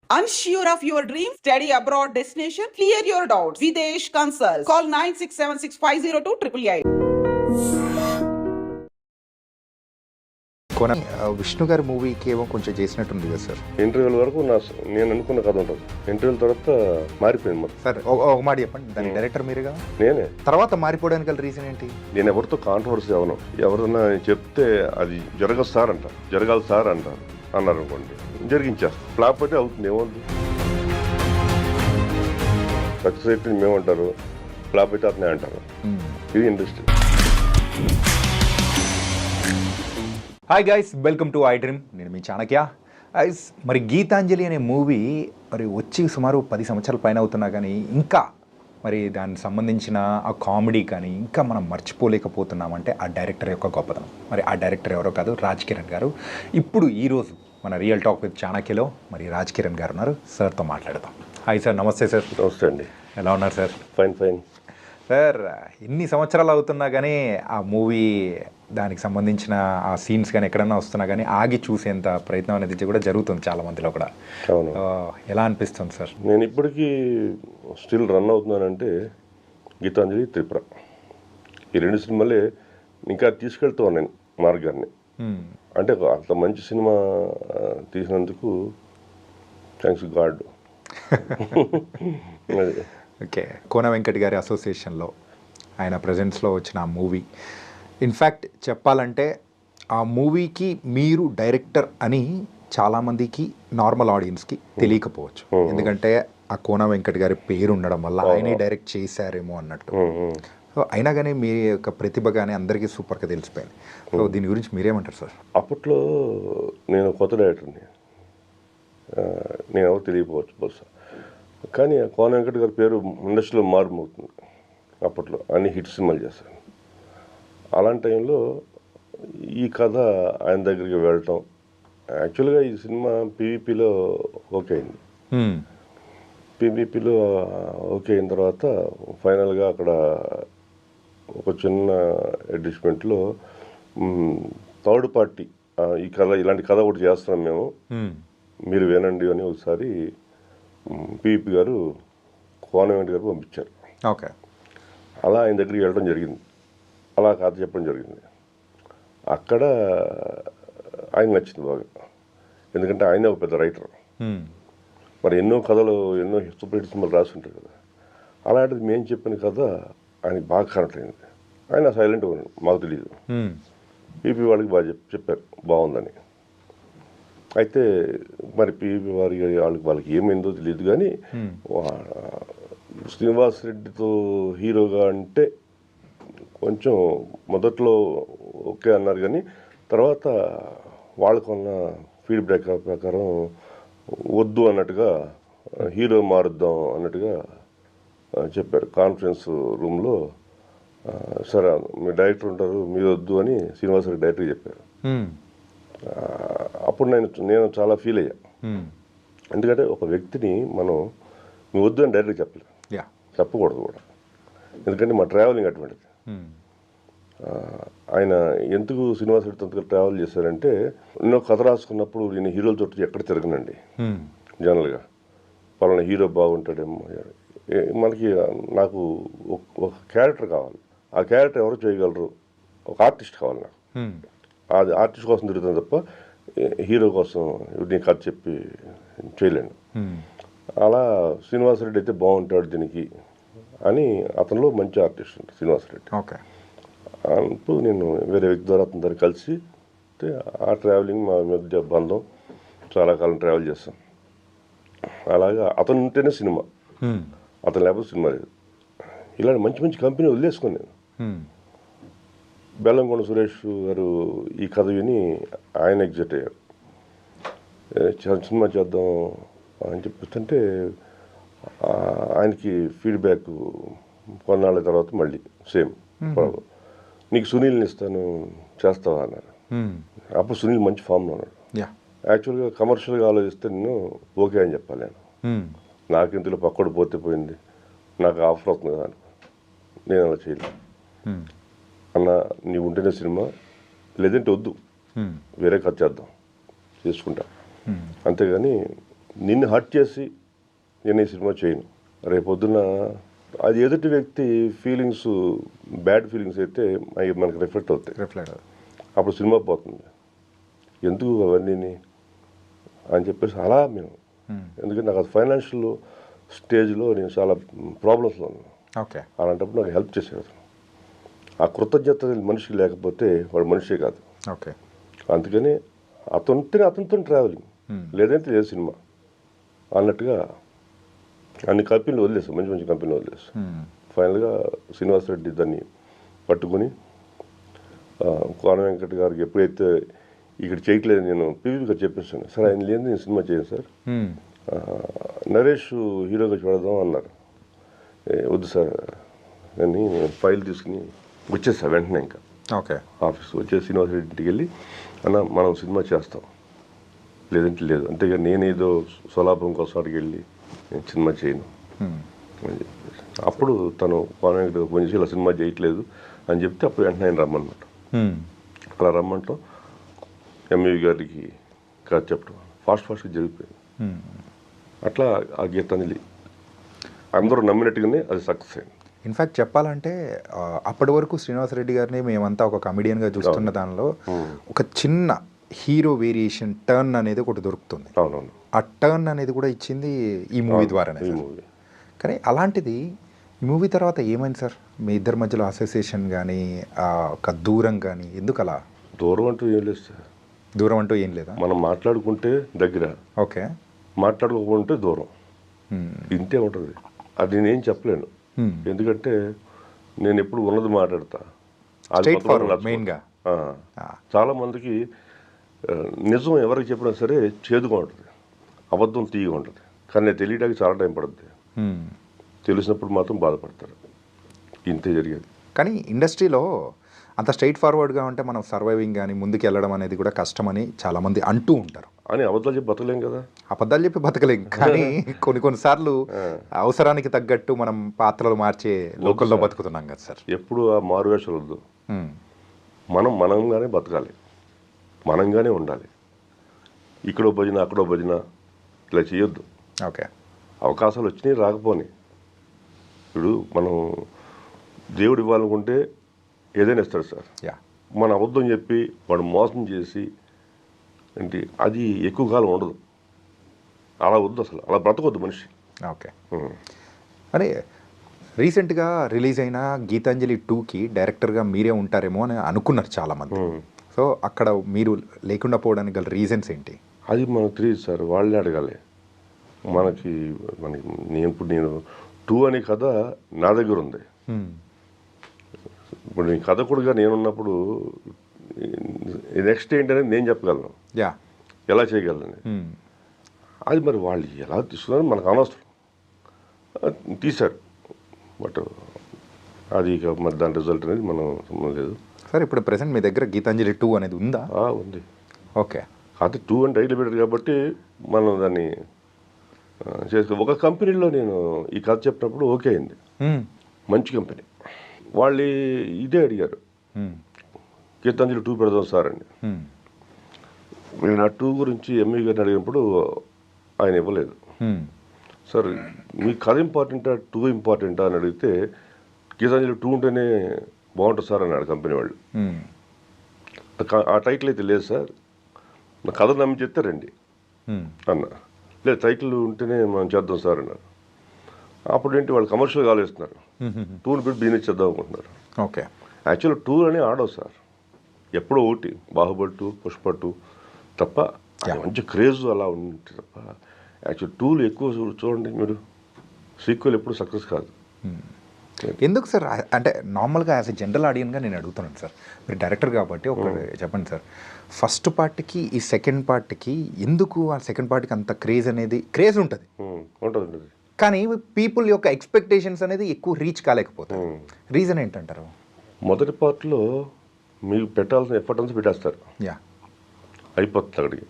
Unsure of your dream? Study abroad destination? Clear your doubts. Videsh Consult. Call 9676502888. కోన విష్ణు గారి మూవీకి ఏమో కొంచెం చేసినట్టుంది కదా సార్. ఇంటర్వ్యూల వరకు నేను అనుకున్న కథ ఉంటుంది. ఇంటర్వ్యూల తర్వాత మారిపోయింది మొత్తం. సార్ ఒక మాట చెప్పండి, దాని డైరెక్టర్ మీరుగా, నేనే. తర్వాత మారిపోవడానికి గల రీజన్ ఏంటి? నేను ఎవరితో కాంట్రవర్సీ అవను. ఎవరన్నా చెప్తే అది జరగదు సార్ అంటారు, జరగాలి సార్ అంటారు అన్నారు అనుకోండి, జరిగించేస్తాం. ఫ్లాప్ అయితే అవుతుంది, ఏమవుతుంది? సక్సెస్ అయితే మేమంటారు, ఫ్లాప్ అయితే అతనే అంటారు. ఇది industry. Hi guys, welcome to I dream. నేను మీ చాణక్య. గైస్, మరి గీతాంజలి అనే మూవీ మరి వచ్చి సుమారు 10 సంవత్సరాల పైన అవుతున్నా కానీ ఇంకా మరి దానికి సంబంధించిన ఆ కామెడీ కానీ ఇంకా మనం మర్చిపోలేకపోతున్నామంటే ఆ డైరెక్టర్ యొక్క గొప్పతనం. మరి ఆ డైరెక్టర్ ఎవరో కాదు, రాజ్ కిరణ్ గారు. ఇప్పుడు ఈరోజు మన రియల్ టాక్ విత్ చాణక్యలో మరి రాజ్ కిరణ్ గారు ఉన్నారు. సార్తో మాట్లాడదాం. Hi sir. నమస్తే సార్. నమస్తే అండి. ఎలా ఉన్నారు సార్? ఫైన్ ఫైన్ సార్, ఇన్ని సంవత్సరాలు అవుతున్నా కానీ ఆ మూవీ దానికి సంబంధించిన ఆ సీన్స్ కానీ ఎక్కడన్నా వస్తున్నా కానీ ఆగి చూసేంత ప్రయత్నం అనేది కూడా జరుగుతుంది చాలా మందిలో కూడా. అవును. ఎలా అనిపిస్తుంది సార్? నేను ఇప్పటికీ స్టిల్ రన్ అవుతున్నానంటే గీతాంజలి, త్రిపుర, ఈ 2 సినిమాలే ఇంకా తీసుకెళ్తూ ఉన్నాను మార్గాన్ని. అంటే అంత మంచి cinema తీసినందుకు thanks God. Okay. Kona Venkat గారి అసోసియేషన్లో ఆయన ప్రజెన్స్లో వచ్చిన ఆ మూవీ, ఇన్ఫ్యాక్ట్ చెప్పాలంటే ఆ మూవీకి మీరు డైరెక్టర్ అని చాలామందికి నార్మల్ ఆడియన్స్కి తెలియకపోవచ్చు. ఎందుకంటే ఆ కోన వెంకట్ గారి పేరు ఉండడం వల్ల ఆయనే డైరెక్ట్ చేశారేమో అన్నట్టు. సో అయినా కానీ మీ యొక్క ప్రతిభ కానీ అందరికీ సూపర్గా తెలిసిపోయింది. సో దీని గురించి మీరేమంటారు సార్? అప్పట్లో నేను కొత్త డైరెక్టర్ని, నేను ఎవరు తెలియకపోవచ్చు బహుశా, కానీ కోన వెంకట్ గారి పేరు ఇండస్ట్రీలో మారుమవుతుంది. అప్పట్లో అన్ని హిట్ సినిమాలు చేశాను. అలాంటి టైంలో ఈ కథ ఆయన దగ్గరికి వెళ్ళటం, యాక్చువల్గా ఈ సినిమా పీవీపీలో ఓకే అయింది. పీవీపీలో ఓకే అయిన తర్వాత ఫైనల్గా అక్కడ ఒక చిన్న అడ్జస్ట్మెంట్లో థర్డ్ పార్టీ ఈ కథ, ఇలాంటి కథ ఒకటి చేస్తున్నాం మేము, మీరు వినండి అని ఒకసారి పీవీపీ గారు కోన వెంకట్ గారు పంపించారు. ఓకే. అలా ఆయన దగ్గరికి వెళ్ళడం జరిగింది, అలా కథ చెప్పడం జరిగింది. అక్కడ ఆయన నచ్చింది బాగా, ఎందుకంటే ఆయన ఒక పెద్ద రైటర్. మరి ఎన్నో కథలు, ఎన్నో సూపర్ హిట్ సినిమాలు రాసి ఉంటారు కదా, అలాంటిది మేము చెప్పిన కథ ఆయనకి బాగా కనెక్ట్ అయింది. ఆయన సైలెంట్గా ఉన్నాడు, మాకు తెలియదు. పీపీ వాళ్ళకి బాగా చెప్పారు బాగుందని. అయితే మరి పీపీ వాళ్ళకి ఏమైందో తెలియదు, కానీ శ్రీనివాస్ రెడ్డితో హీరోగా అంటే కొంచెం మొదట్లో ఓకే అన్నారు, కానీ తర్వాత వాళ్ళకున్న ఫీడ్బ్యాక్ ప్రకారం వద్దు అన్నట్టుగా, హీరో మారుద్దాం అన్నట్టుగా చెప్పారు. కాన్ఫరెన్స్ రూమ్లో సరే మీ డైరెక్టర్ ఉంటారు, మీరు వద్దు అని శ్రీనివాస్ రెడ్డి డైరెక్ట్గా చెప్పారు. అప్పుడు నేను చాలా ఫీల్ అయ్యా. ఎందుకంటే ఒక వ్యక్తిని మనం మీ వద్దు అని డైరెక్ట్గా చెప్పలేదు, చెప్పకూడదు కూడా, ఎందుకంటే మా ట్రావెలింగ్ అటువంటిది. ఆయన ఎందుకు శ్రీనివాస్ రెడ్డితో ట్రావెల్ చేశారంటే, ఎన్నో కథ రాసుకున్నప్పుడు నేను హీరోల చుట్టూ ఎక్కడ తిరగనండి జనరల్గా. పలానా హీరో బాగుంటాడేమో, మనకి నాకు ఒక క్యారెక్టర్ కావాలి, ఆ క్యారెక్టర్ ఎవరు చేయగలరు, ఒక ఆర్టిస్ట్ కావాలి నాకు. అది ఆర్టిస్ట్ కోసం తిరుగుతుంది తప్ప హీరో కోసం నేను కథ చెప్పి చేయలేను. అలా శ్రీనివాసరెడ్డి అయితే బాగుంటాడు దీనికి అని, అతనిలో మంచి ఆర్టిస్ట్ ఉంటుంది శ్రీనివాసరెడ్డి. ఓకే. అంటూ నేను వేరే వ్యక్తి ద్వారా అతని దగ్గర కలిసి, ఆ ట్రావెలింగ్ మా మధ్య బంధం, చాలా కాలం ట్రావెల్ చేస్తాం. అలాగా అతను ఉంటేనే సినిమా, అతను లేకపోతే సినిమా లేదు. ఇలాంటి మంచి మంచి కంపెనీ వదిలేసుకుని నేను, బెల్లంకొండ సురేష్ గారు ఈ కథ విని ఆయన ఎగ్జైట్ అయ్యారు, సినిమా చేద్దాం అని చెప్పిస్తుంటే ఆయనకి ఫీడ్బ్యాక్ కొన్నాళ్ళ తర్వాత మళ్ళీ సేమ్, నీకు సునీల్ని ఇస్తాను చేస్తావా అన్నారు. అప్పుడు సునీల్ మంచి ఫామ్లో ఉన్నాడు. యాక్చువల్గా కమర్షియల్గా ఆలోచిస్తే నేను ఓకే అని చెప్పాలి. నాకు ఇంతలో పక్కడు పోతే పోయింది, నాకు ఆఫర్ అవుతుంది కదా అని నేను అలా చేయలేదు. అన్న నీవు ఉంటేనే సినిమా, లేదంటే వద్దు, వేరే కథ చేద్దాం చేసుకుంటా, అంతేగాని నిన్ను హర్ట్ చేసి నేను ఈ సినిమా చేయను. రేపొద్దున అది ఎదుటి వ్యక్తి ఫీలింగ్స్ బ్యాడ్ ఫీలింగ్స్ అయితే అవి మనకు రిఫ్లెక్ట్ అవుతాయి. అప్పుడు సినిమా పోతుంది. ఎందుకు అవన్నీ అని చెప్పేసి అలా మేము, ఎందుకంటే నాకు అది ఫైనాన్షియల్ స్టేజ్లో నేను చాలా ప్రాబ్లమ్స్లో ఉన్నాను. అలాంటప్పుడు నాకు హెల్ప్ చేసేవాడు. ఆ కృతజ్ఞత మనిషికి లేకపోతే వాడు మనిషే కాదు. అందుకని అతనితో ట్రావెలింగ్, లేదంటే లేదు సినిమా అన్నట్టుగా అన్ని కంపెనీలు వదిలేస్తాం, మంచి మంచి కంపెనీలు వదిలేస్తాం. ఫైనల్గా శ్రీనివాస్ రెడ్డి దాన్ని పట్టుకుని కోన వెంకట్ గారికి ఎప్పుడైతే ఇక్కడ చేయట్లేదు నేను పివి గారు చెప్పేస్తాను, సార్ ఆయన లేదు నేను సినిమా చేయను సార్, నరేష్ హీరోగా చూడదాం అన్నారు. వద్దు సార్ అని నేను ఫైల్ తీసుకుని వచ్చేసా వెంటనే. ఇంకా ఆఫీస్ వచ్చేసి శ్రీనివాస్ రెడ్డి ఇంటికి వెళ్ళి అన్న మనం సినిమా చేస్తాం, లేదంటే లేదు, అంతేగా నేనేదో స్వలాభం కోసం అడిగి వెళ్ళి నేను సినిమా చేయను అని చెప్పేసి అప్పుడు తను కోన వెంకట్ ఫోన్ చేసి ఇలా సినిమా చేయట్లేదు అని చెప్తే అప్పుడు వెంటనే ఆయన రమ్మన్నమాట. అలా రమ్మంటాం ఎంఈవి గారికి కాదు చెప్పడం ఫాస్ట్గా జరిగిపోయింది. అట్లా ఆ గీతాంజలి అందరూ నమ్మినట్టుగానే అది సక్సెస్ అయింది. ఇన్ఫ్యాక్ట్ చెప్పాలంటే అప్పటి వరకు శ్రీనివాసరెడ్డి గారిని మేమంతా ఒక కమెడియన్గా చూస్తున్న దానిలో ఒక చిన్న హీరో వేరియేషన్ టర్న్ అనేది ఒకటి దొరుకుతుంది. అవునవును, ఆ టర్న్ అనేది కూడా ఇచ్చింది ఈ మూవీ ద్వారానే. కానీ అలాంటిది ఈ మూవీ తర్వాత ఏమైంది సార్ మీ ఇద్దరి మధ్యలో అసోసియేషన్ కానీ ఒక దూరం కానీ? ఎందుకు అలా? దూరం అంటూ ఏం లేదు సార్. దూరం అంటూ ఏం లేదా? మనం మాట్లాడుకుంటే దగ్గర, ఓకే, మాట్లాడుకోకుంటే దూరం, ఇంతే ఉంటుంది. అది నేనేం చెప్పలేను, ఎందుకంటే నేను ఎప్పుడు ఉన్నది మాట్లాడతా. మెయిన్గా చాలా మందికి నిజం ఎవరికి చెప్పినా సరే చేదుగా ఉంటుంది, అబద్ధం తీయగా ఉంటుంది. కానీ నేను తెలియడానికి చాలా టైం పడుతుంది. తెలిసినప్పుడు మాత్రం బాధపడతారు. ఇంతే జరిగేది. కానీ ఇండస్ట్రీలో అంత స్ట్రైట్ ఫార్వర్డ్గా ఉంటే మనం సర్వైవింగ్ కానీ ముందుకు వెళ్ళడం అనేది కూడా కష్టమని చాలామంది అంటూ ఉంటారు. అని అబద్ధాలు చెప్పి బతకలేం కదా. అబద్ధాలు చెప్పి బతకలేం, కానీ కొన్నిసార్లు అవసరానికి తగ్గట్టు మనం పాత్రలు మార్చే లోకల్లో బతుకుతున్నాం కదా సార్. ఎప్పుడు ఆ మారువేషాలు వద్దు. మనంగానే బతకాలి, మనంగానే ఉండాలి. ఇక్కడో భజన అక్కడో భజన ఇట్లా చేయొద్దు. ఓకే, అవకాశాలు వచ్చినాయి రాకపోని. ఇప్పుడు మనం దేవుడు ఇవ్వాలనుకుంటే ఏదైనా ఇస్తాడు సార్. మన అబద్ధం చెప్పి వాడు మోసం చేసి ఏంటి అది ఎక్కువ కాలం ఉండదు. అలా వద్దు, అసలు అలా బ్రతకొద్దు మనిషి. ఓకే, అరే రీసెంట్గా రిలీజ్ అయిన గీతాంజలి 2కి డైరెక్టర్గా మీరే ఉంటారేమో అని అనుకున్నారు చాలామంది. సో అక్కడ మీరు లేకుండా పోవడానికి గల రీజన్స్ ఏంటి? అది మనకు తెలియదు సార్, వాళ్ళే అడగాలి. మనకి నేను 2 అనే కథ నా దగ్గర ఉంది. ఇప్పుడు నీ కథకుడుగా నేనున్నప్పుడు నెక్స్ట్ ఏంటనేది నేను చెప్పగలను, ఎలా చేయగలను. అది మరి వాళ్ళు ఎలా తీసుకున్నారో మనకు అనవసరం. తీశారు, బట్ అది ఇక మరి దాని రిజల్ట్ అనేది మనం సంబంధం లేదు సార్. ఇప్పుడు ప్రెసెంట్ మీ దగ్గర గీతాంజలి 2 అనేది ఉందా? ఉంది. ఓకే, అది 2 అని టైటిల్ పెట్టారు కాబట్టి మనం దాన్ని చేసుకో. ఒక కంపెనీలో నేను ఈ కథ చెప్పినప్పుడు ఓకే అయింది, మంచి కంపెనీ. వాళ్ళు ఇదే అడిగారు, గీతాంజలి 2 పెడదాం సార్ అని. నేను ఆ 2 గురించి ఎంఈ గారిని అడిగినప్పుడు ఆయన ఇవ్వలేదు. సార్ మీ కథ ఇంపార్టెంటా 2 ఇంపార్టెంటా అని అడిగితే గీతాంజలి 2 ఉంటేనే బాగుంటుంది సార్ అన్నాడు కంపెనీ వాళ్ళు. ఆ టైటిల్ అయితే లేదు సార్, నా కథ నమ్మి చెప్తే రండి అన్న. లేదు టైటిల్ ఉంటేనే మనం చేద్దాం సార్ అన్నారు. అప్పుడు ఏంటి వాళ్ళు కమర్షియల్గా ఆలోచిస్తున్నారు, 2ని పెట్టి బిజినెస్ చేద్దాం అనుకుంటున్నారు. ఓకే, యాక్చువల్గా 2 అని ఆడవు సార్, ఎప్పుడో ఒకటి బాహుబలి 2, పుష్ప 2 తప్ప మంచి క్రేజ్ అలా ఉంది తప్ప యాక్చువల్ 2లు ఎక్కువ చూడండి మీరు, సీక్వెల్ ఎప్పుడు సక్సెస్ కాదు. ఎందుకు సార్? అంటే నార్మల్గా యాజ్ ఎ జనరల్ ఆడియన్గా నేను అడుగుతున్నాను సార్, మీరు డైరెక్టర్ కాబట్టి ఒకటి చెప్పండి సార్. ఫస్ట్ పార్ట్కి ఈ సెకండ్ పార్ట్కి ఎందుకు ఆ సెకండ్ పార్ట్కి అంత క్రేజ్ ఉంటుంది, కానీ పీపుల్ యొక్క ఎక్స్పెక్టేషన్స్ అనేది ఎక్కువ రీచ్ కాలేకపోతాయి. రీజన్ ఏంటంటారు? మొదటి పార్ట్లో మీకు పెట్టాల్సిన ఎఫర్ట్ అంతా పెట్టేస్తారు, అయిపోతుంది అక్కడికి.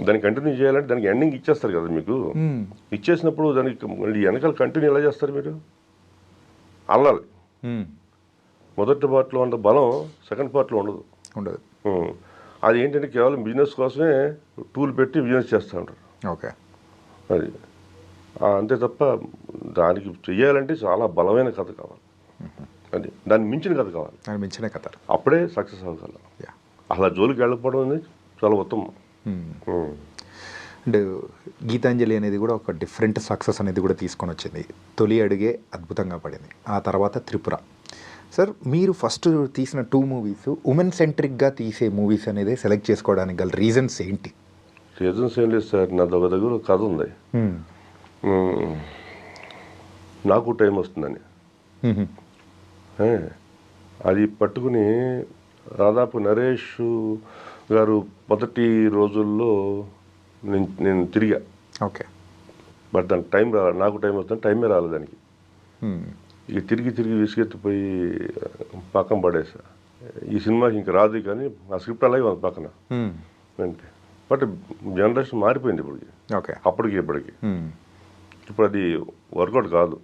దాన్ని కంటిన్యూ చేయాలంటే దానికి ఎండింగ్ ఇచ్చేస్తారు కదా మీకు. ఇచ్చేసినప్పుడు దానికి మళ్ళీ వెనకాల కంటిన్యూ ఎలా చేస్తారు మీరు? అల్లాలి. మొదటి పార్ట్లో అంత బలం సెకండ్ పార్ట్లో ఉండదు. అది ఏంటంటే కేవలం బిజినెస్ కోసమే టూల్ పెట్టి బిజినెస్ చేస్తూ ఉంటారు. ఓకే, అది అంతే తప్ప దానికి చెయ్యాలంటే చాలా బలమైన కథ కావాలి, అది దాన్ని మించిన కథ కావాలి, ఆయన మించిన కథ. అప్పుడే సక్సెస్ అవ్వగలం. యా. అలా జోలికి వెళ్ళకపోవడం అనేది చాలా ఉత్తమం. అండ్ గీతాంజలి అనేది కూడా ఒక డిఫరెంట్ సక్సెస్ అనేది కూడా తీసుకొని వచ్చింది. తొలి అడుగే అద్భుతంగా పడింది, ఆ తర్వాత త్రిపుర. సార్, మీరు ఫస్ట్ తీసిన 2 మూవీస్ ఉమెన్ సెంట్రిక్గా తీసే మూవీస్ అనేది సెలెక్ట్ చేసుకోవడానికి గల రీజన్స్ ఏంటి? రీజన్స్ ఏం లేదు సార్, నా దగ్గర కథ ఉంది, నాకు టైం వస్తుందని. అది పట్టుకుని దాదాపు నరేష్ గారు మొదటి రోజుల్లో నేను తిరిగా. ఓకే. బట్ దానికి టైం నాకు టైం వస్తుంది, టైమే రాలేదు దానికి. ఇక తిరిగి విసిగెత్తిపోయి పక్కన పడేసా. ఈ సినిమాకి ఇంక రాదు, కానీ ఆ స్క్రిప్ట్ అలాగే ఉంది పక్కన. అంటే బట్ జనరేషన్ మారిపోయింది ఇప్పటికి. ఓకే. అప్పటికి ఇప్పటికి ఇప్పుడు అది వర్కౌట్ కాదు,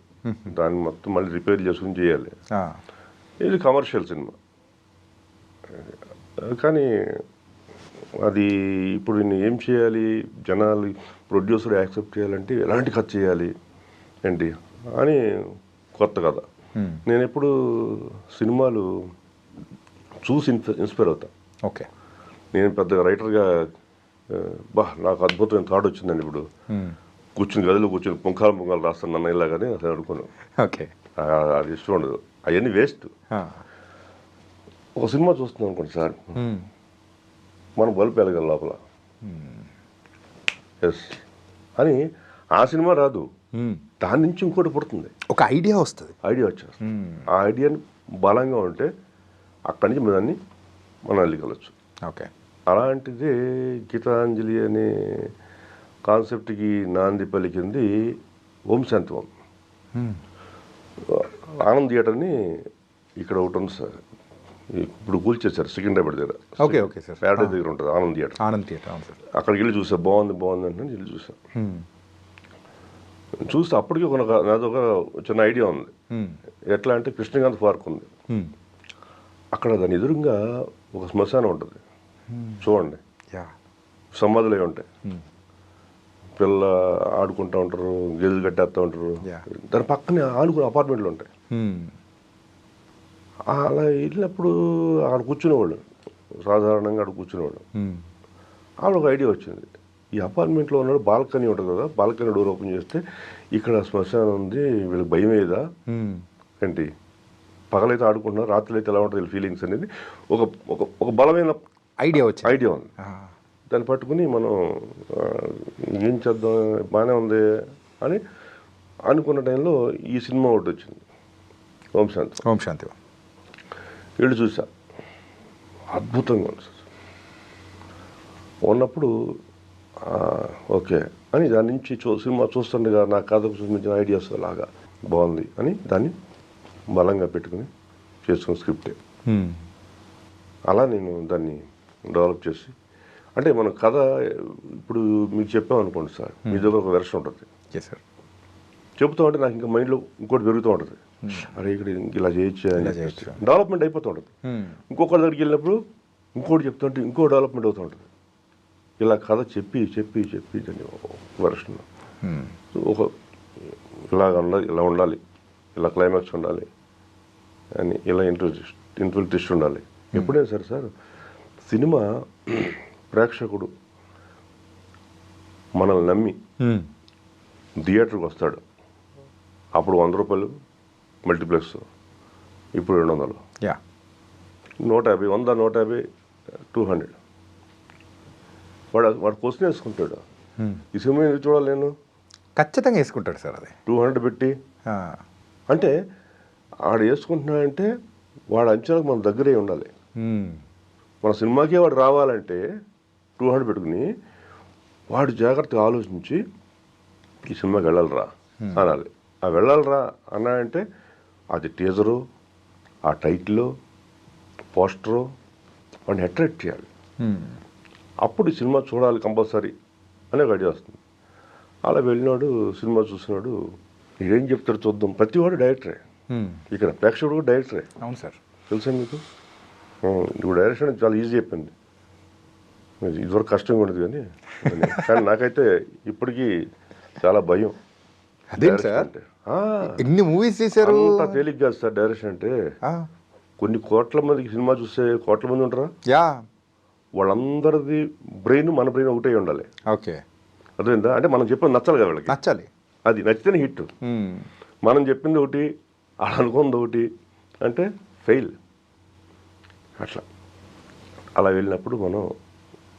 దాన్ని మొత్తం మళ్ళీ రిపేర్ చేసుకుని చేయాలి. ఇది కమర్షియల్ సినిమా, కానీ అది ఇప్పుడు ఏం చేయాలి, జనాలు ప్రొడ్యూసర్ యాక్సెప్ట్ చేయాలంటే ఎలాంటి కథ చేయాలి ఏంటి అని కొత్త కథ. నేను ఎప్పుడు సినిమాలు చూసి ఇన్స్పైర్ అవుతా. ఓకే. నేను పెద్దగా రైటర్గా నాకు అద్భుతమైన థాట్ వచ్చిందండి. ఇప్పుడు గదిలో కూర్చొని పుంఖాలు రాస్తాను నన్ను ఇలాగని అసలు అనుకున్నాను. ఓకే. అది ఇష్టం ఉండదు, అవన్నీ వేస్ట్. ఒక సినిమా చూస్తున్నాం అనుకోండి సార్, మనం బల్బు వెలగాలి లోపల, ఎస్ అని. ఆ సినిమా రాదు, దాని నుంచి ఇంకోటి పుడుతుంది, ఒక ఐడియా వస్తుంది, ఐడియా వచ్చేస్తుంది. ఆ ఐడియాని బలంగా ఉంటే అక్కడి నుంచి దాన్ని మనం వెళ్ళగలచ్చు. ఓకే. అలాంటిదే గీతాంజలి అనే కాన్సెప్ట్కి నాంది పలికింది ఓం శాంతి ఓం. ఆనంద్ థియేటర్ని ఇక్కడ ఒకటి ఉంది సార్, ఇప్పుడు కూల్చేశారు సికింద్రాబాద్ దగ్గర. ఓకే. Okay sir. ప్యారడైజ్ దగ్గర ఉంటుంది ఆనంద్ థియేటర్. ఆనంద్ థియేటర్, అవును సార్. అక్కడికి వెళ్ళి చూసా, బాగుంది అంటే వెళ్ళి చూసా. చూస్తే అప్పటికి నాదొక చిన్న ఐడియా ఉంది. ఎట్లా అంటే కృష్ణకాంత్ పార్క్ ఉంది, అక్కడ దాని ఎదురుగా ఒక శ్మశానం ఉంటుంది చూడండి, సమాధులు ఉంటాయి, పిల్ల ఆడుకుంటూ ఉంటారు, గేదెలు కట్టేస్తూ ఉంటారు, దాని పక్కనే ఆడుకునే అపార్ట్మెంట్లు ఉంటాయి. అలా వెళ్ళినప్పుడు అక్కడ కూర్చునేవాళ్ళు, సాధారణంగా అక్కడ కూర్చునేవాళ్ళు. ఆవిడ ఒక ఐడియా వచ్చింది, ఈ అపార్ట్మెంట్లో ఉన్నాడు బాల్కనీ ఉంటుంది కదా, బాల్కనీ డోర్ ఓపెన్ చేస్తే ఇక్కడ శ్మశానం ఉంది, వీళ్ళకి భయం ఏదా ఏంటి, పగలైతే ఆడుకుంటున్నారు, రాత్రి అయితే ఎలా ఉంటుంది ఫీలింగ్స్ అనేది ఒక ఒక బలమైన ఐడియా ఉంది. దాన్ని పట్టుకుని మనం ఏం చేద్దాం, బాగానే ఉంది అని అనుకున్న టైంలో ఈ సినిమా ఒకటి వచ్చింది, ఓం శాంతి. వెళ్ళి చూసా, అద్భుతంగా ఉంది సార్. ఉన్నప్పుడు ఓకే అని దాని నుంచి సినిమా చూస్తుండగా నా కథకు సంబంధించిన ఐడియాస్ అలాగా బాగుంది అని దాన్ని బలంగా పెట్టుకుని చేసుకున్న స్క్రిప్టే. అలా నేను దాన్ని డెవలప్ చేసి, అంటే మన కథ ఇప్పుడు మీకు చెప్పామనుకోండి సార్, మీ దగ్గర ఒక వెర్షన్ ఉంటుంది, చెబుతూ ఉంటే నాకు ఇంకా మైండ్లో ఇంకోటి పెరుగుతూ ఉంటుంది, అరే ఇక్కడ ఇలా చేయొచ్చు అని డెవలప్మెంట్ అయిపోతూ ఉంటుంది. ఇంకొకరి దగ్గరికి వెళ్ళినప్పుడు ఇంకోటి చెప్తుంటే ఇంకో డెవలప్మెంట్ అవుతూ ఉంటుంది. ఇలా కథ చెప్పి దాన్ని వెర్షన్ ఒక ఇలా ఉండాలి, ఇలా క్లైమాక్స్ ఉండాలి అని, ఇలా ఇంటర్వెల్ ట్విస్ట్ ఉండాలి. ఎప్పుడైనా సరే సార్, సినిమా ప్రేక్షకుడు మనల్ని నమ్మి థియేటర్కి వస్తాడు, అప్పుడు 100 రూపాయలు మల్టీప్లెక్స్, ఇప్పుడు 200, 150, 150, 200. వాడు క్వశ్చన్ వేసుకుంటాడు, ఈ సినిమా ఎందుకు చూడాలి నేను, ఖచ్చితంగా వేసుకుంటాడు సార్. అది 200 పెట్టి అంటే ఆడు వేసుకుంటున్నాడంటే వాడు అంచనాకు మన దగ్గరే ఉండాలి. మన సినిమాకే వాడు రావాలంటే 200 పెట్టుకుని వాడు జాగ్రత్తగా ఆలోచించి ఈ సినిమాకి వెళ్ళాలిరా అనాలి. ఆ వెళ్ళాలిరా అన్నాడంటే అది టీజరు, ఆ టైటిల్, పోస్టరు వాడిని అట్రాక్ట్ చేయాలి. అప్పుడు ఈ సినిమా చూడాలి కంపల్సరీ అనే ఒక ఐడియా వస్తుంది. అలా వెళ్ళినాడు, సినిమా చూసినాడు, ఏం చెప్తాడు చూద్దాం. ప్రతివాడు డైరెక్టరే, ఇక్కడ ప్రేక్షకుడు కూడా డైరెక్టరే. అవును సార్, తెలుసా మీకు? ఇప్పుడు డైరెక్షన్ చాలా ఈజీ అయిపోయింది, ఇదివరకు కష్టంగా ఉండదు. కానీ నాకైతే ఇప్పటికీ చాలా భయం. అదేంటి డైరెక్షన్ సార్ అంటే ఎన్ని మూవీస్ చేశారు? అంత తేలిక కాదు సార్ డైరెక్షన్ అంటే. కొన్ని కోట్ల మందికి సినిమా చూసే కోట్ల మంది ఉంటారా, యా వాళ్ళందరిది బ్రెయిన్ మన బ్రెయిన్ ఒకటే ఉండాలి. ఓకే, అదేందా అంటే మనం చెప్పిన నచ్చాలి కదా వాళ్ళకి, నచ్చాలి. అది నచ్చితేనే హిట్. మనం చెప్పింది ఒకటి అలా అనుకుంది ఒకటి అంటే ఫెయిల్. అట్లా అలా వెళ్ళినప్పుడు మనం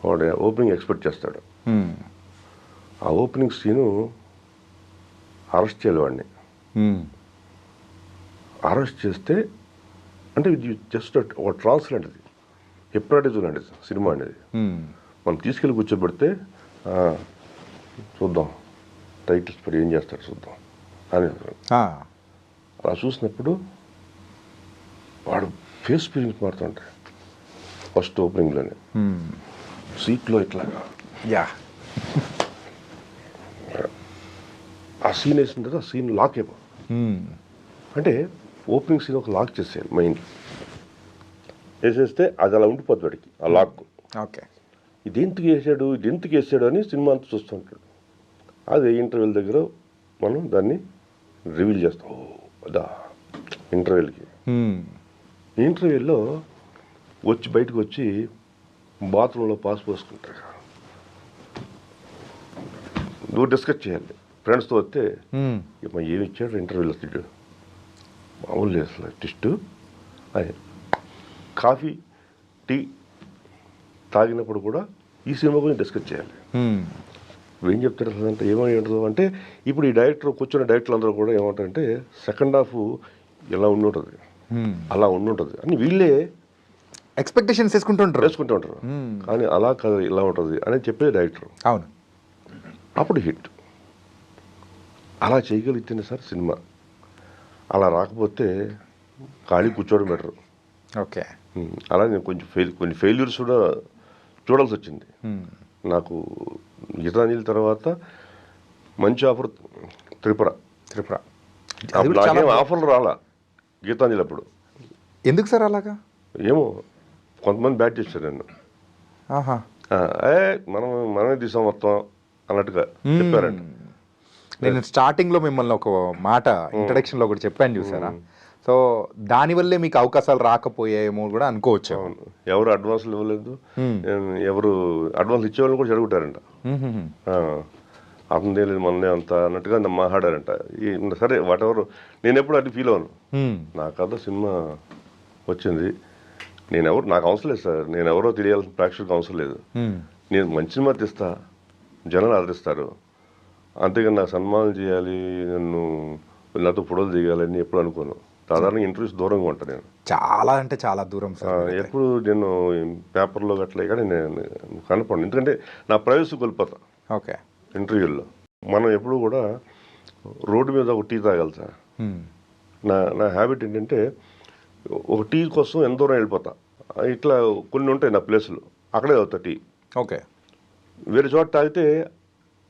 వాడు ఓపెనింగ్ ఎక్స్పెక్ట్ చేస్తాడు. ఆ ఓపెనింగ్ సీను అరెస్ట్ చేయాలి వాడిని. అరెస్ట్ చేస్తే అంటే ఇది జస్ట్ ఒక ట్రాన్స్ లాంటిది, హిప్నాటిజం లాంటిది సినిమా అనేది. మనం తీసుకెళ్ళి కూర్చోబెడితే చూద్దాం టైటిల్స్ పడి ఏం చేస్తాడు చూద్దాం అని అలా చూసినప్పుడు వాడు ఫేస్ ఫీలింగ్స్ మారుతుంటాయి. ఫస్ట్ ఓపెనింగ్లోనే సీట్లో ఇట్లాగా యా ఆ సీన్ వేసిన తర్వాత ఆ సీన్ లాక్ అయిపో అంటే ఓపెనింగ్ సీన్ ఒక లాక్ చేసేయాలి మైండ్ వేసేస్తే అది అలా ఉండిపోద్ది వాడికి ఆ లాక్. ఓకే, ఇది ఎందుకు వేసాడు అని సినిమా అంతా చూస్తుంటాడు. అదే ఇంటర్వెల్ దగ్గర మనం దాన్ని రివీల్ చేస్తాం. అదా ఇంటర్వెల్కి ఇంటర్వ్యూలో బయటకు వచ్చి బాత్రూంలో పాస్ పోసుకుంటాడు. నువ్వు డిస్కస్ చేయాలి ఫ్రెండ్స్తో వస్తే ఏమి ఇచ్చాడు ఇంటర్వ్యూలో తిట్టాడు మామూలు లేదు అసలు టిస్టు అని. కాఫీ టీ తాగినప్పుడు కూడా ఈ సినిమా గురించి డిస్కస్ చేయాలి. ఏం చెప్తారు అసలు అంటే ఏమై ఉంటుంది అంటే ఇప్పుడు ఈ డైరెక్టర్ కూర్చున్న డైరెక్టర్లు అందరూ కూడా ఏమంటారంటే సెకండ్ హాఫ్ ఇలా ఉండుంటుంది అలా ఉండుంటుంది అని వీళ్ళే ఎక్స్పెక్టేషన్స్ వేసుకుంటూ ఉంటారు. కానీ అలా కాదు ఇలా ఉంటుంది అని చెప్పేది డైరెక్టర్. అవును, అప్పుడు హిట్. అలా చేయగలిగితేనే సార్ సినిమా. అలా రాకపోతే ఖాళీ కూర్చోవడం బెటర్. ఓకే, అలా నేను కొన్ని ఫెయిల్యూర్స్ కూడా చూడాల్సి వచ్చింది. నాకు గీతాంజలి తర్వాత మంచి ఆఫర్ త్రిపుర. నాకేం ఆఫర్లు రాలా గీతాంజలి అప్పుడు. ఎందుకు సార్ అలాగా? ఏమో కొంతమంది బ్యాట్ చేశారు నన్ను. మనమే తీసాం మొత్తం అన్నట్టుగా చెప్పారండి. నేను స్టార్టింగ్లో మిమ్మల్ని ఒక మాట ఇంట్రడక్షన్లో ఒకటి చెప్పాను చూసారా, సో దానివల్లే మీకు అవకాశాలు రాకపోయాయేమో కూడా అనుకోవచ్చు. ఎవరు అడ్వాన్స్లు ఇవ్వలేదు, ఎవరు అడ్వాన్స్ ఇచ్చేవాళ్ళని కూడా చెడగొట్టారంట. అతనిదే లేదు మనదే అంత అన్నట్టుగా మాట్లాడారంట. సరే వాట్ ఎవరు, నేను ఎప్పుడు అది ఫీల్ అవ్వను. నా కథ సినిమా వచ్చింది, నాకు అవసరం లేదు సార్, నేను ఎవరో తెలియాల్సిన ప్రేక్షకులకు అవసరం లేదు. నేను మంచి సినిమా తీస్తా, జనాలు ఆదరిస్తారు, అంతేగాని నాకు సన్మానం చేయాలి, నాతో ఫోటోలు దిగాలని ఎప్పుడు అనుకోను. సాధారణంగా ఇంటర్వ్యూస్ దూరంగా ఉంటాను నేను, చాలా అంటే చాలా దూరం సార్. ఎప్పుడు నేను పేపర్లో గట్లే కానీ నేను కనపడను, ఎందుకంటే నా ప్రైవసీ కోల్పోతా. ఓకే, ఇంటర్వ్యూల్లో మనం ఎప్పుడు కూడా రోడ్డు మీద ఒక టీ తాగాలి సార్. నా హ్యాబిట్ ఏంటంటే ఒక టీ కోసం ఎంత దూరం వెళ్ళిపోతా. ఇట్లా కొన్ని ఉంటాయి నా ప్లేసులు, అక్కడే అవుతా టీ. ఓకే, వేరే చోట తాగితే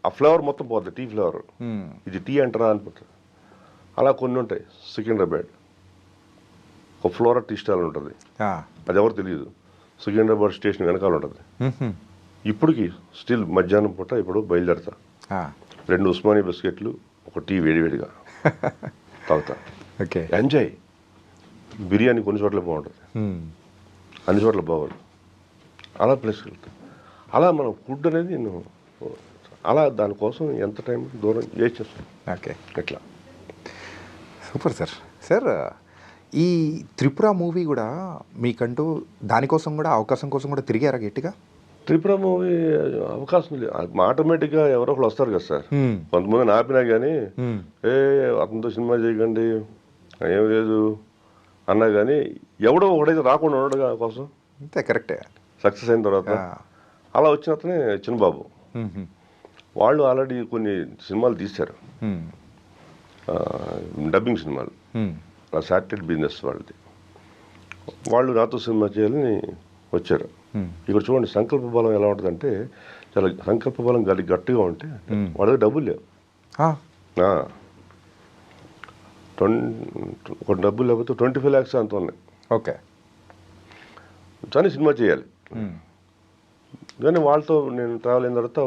ఆ ఫ్లేవర్ మొత్తం పోతుంది, టీ ఫ్లేవర్. ఇది టీ అంటారా అనిపోతుంది. అలా కొన్ని ఉంటాయి. సికింద్రాబాద్ ఒక ఫ్లోరా టీ స్టాల్ ఉంటుంది, అది ఎవరు తెలియదు. సికింద్రాబాద్ స్టేషన్ వెనకాల ఉంటుంది. ఇప్పటికి స్టిల్ మధ్యాహ్నం పూట ఇప్పుడు బయలుదేరతా, 2 ఉస్మానియా బిస్కెట్లు, ఒక టీ వేడివేడిగా తాగుతా. Okay, enjoy. బిర్యానీ కొన్ని చోట్ల బాగుంటుంది, అన్ని చోట్ల బాగోదు. అలా ప్లేస్కి వెళ్తాం. అలా మనం ఫుడ్ అనేది నేను అలా దానికోసం ఎంత టైం దూరం చేసేస్తాను. ఓకే, ఎట్లా సూపర్ సార్. సార్ ఈ త్రిపుర మూవీ కూడా మీకంటూ దానికోసం కూడా అవకాశం కోసం కూడా తిరిగారా గట్టిగా? త్రిపుర మూవీ అవకాశం లేదు, ఆటోమేటిక్గా ఎవరో ఒకరు వస్తారు కదా సార్. కొంతమంది ఆపినా కానీ అతనితో సినిమా చేయకండి ఏం లేదు అన్నా కానీ ఎవడో ఒకడైతే రాకుండా ఉండడు కోసం. అంతే, కరెక్టే. సక్సెస్ అయిన తర్వాత అలా వచ్చిన అతనే చిన్నబాబు. వాళ్ళు ఆల్రెడీ కొన్ని సినిమాలు తీశారు, డబ్బింగ్ సినిమాలు, శాటిలైట్ బిజినెస్ వాళ్ళది. వాళ్ళు నాతో సినిమా చేయాలని వచ్చారు. ఇక్కడ చూడండి సంకల్ప బలం ఎలా ఉంటుందంటే, చాలా సంకల్ప బలం గట్టిగా ఉంటే వాళ్ళ దగ్గర డబ్బులు లేవు. ఒక డబ్బులు లేకపోతే 25 lakhs అంత ఉన్నాయి. ఓకే, కానీ సినిమా చేయాలి. కానీ వాళ్ళతో నేను ట్రావెల్ అయిన తర్వాత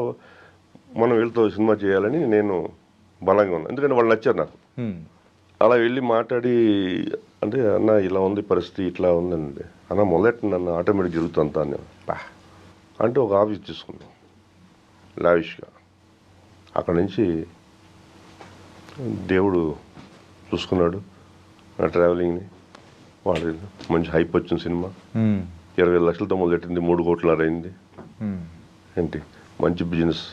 మనం వీళ్ళతో సినిమా చేయాలని నేను బలంగా ఉన్నాను, ఎందుకంటే వాళ్ళు నచ్చారు నాకు. అలా వెళ్ళి మాట్లాడి అంటే అన్న ఇలా ఉంది పరిస్థితి, ఇట్లా ఉందండి అన్న, మొదలెట్ట నన్ను ఆటోమేటిక్ జరుగుతుంది అని అంటే ఒక ఆఫీస్ తీసుకున్నాం లావిష్గా. అక్కడ నుంచి దేవుడు చూసుకున్నాడు నా ట్రావెలింగ్ని. వాడు మంచి హైప్ వచ్చిన సినిమా, 20 లక్షలతో మొదలెట్టింది, 3 కోట్ల అయింది. ఏంటి మంచి బిజినెస్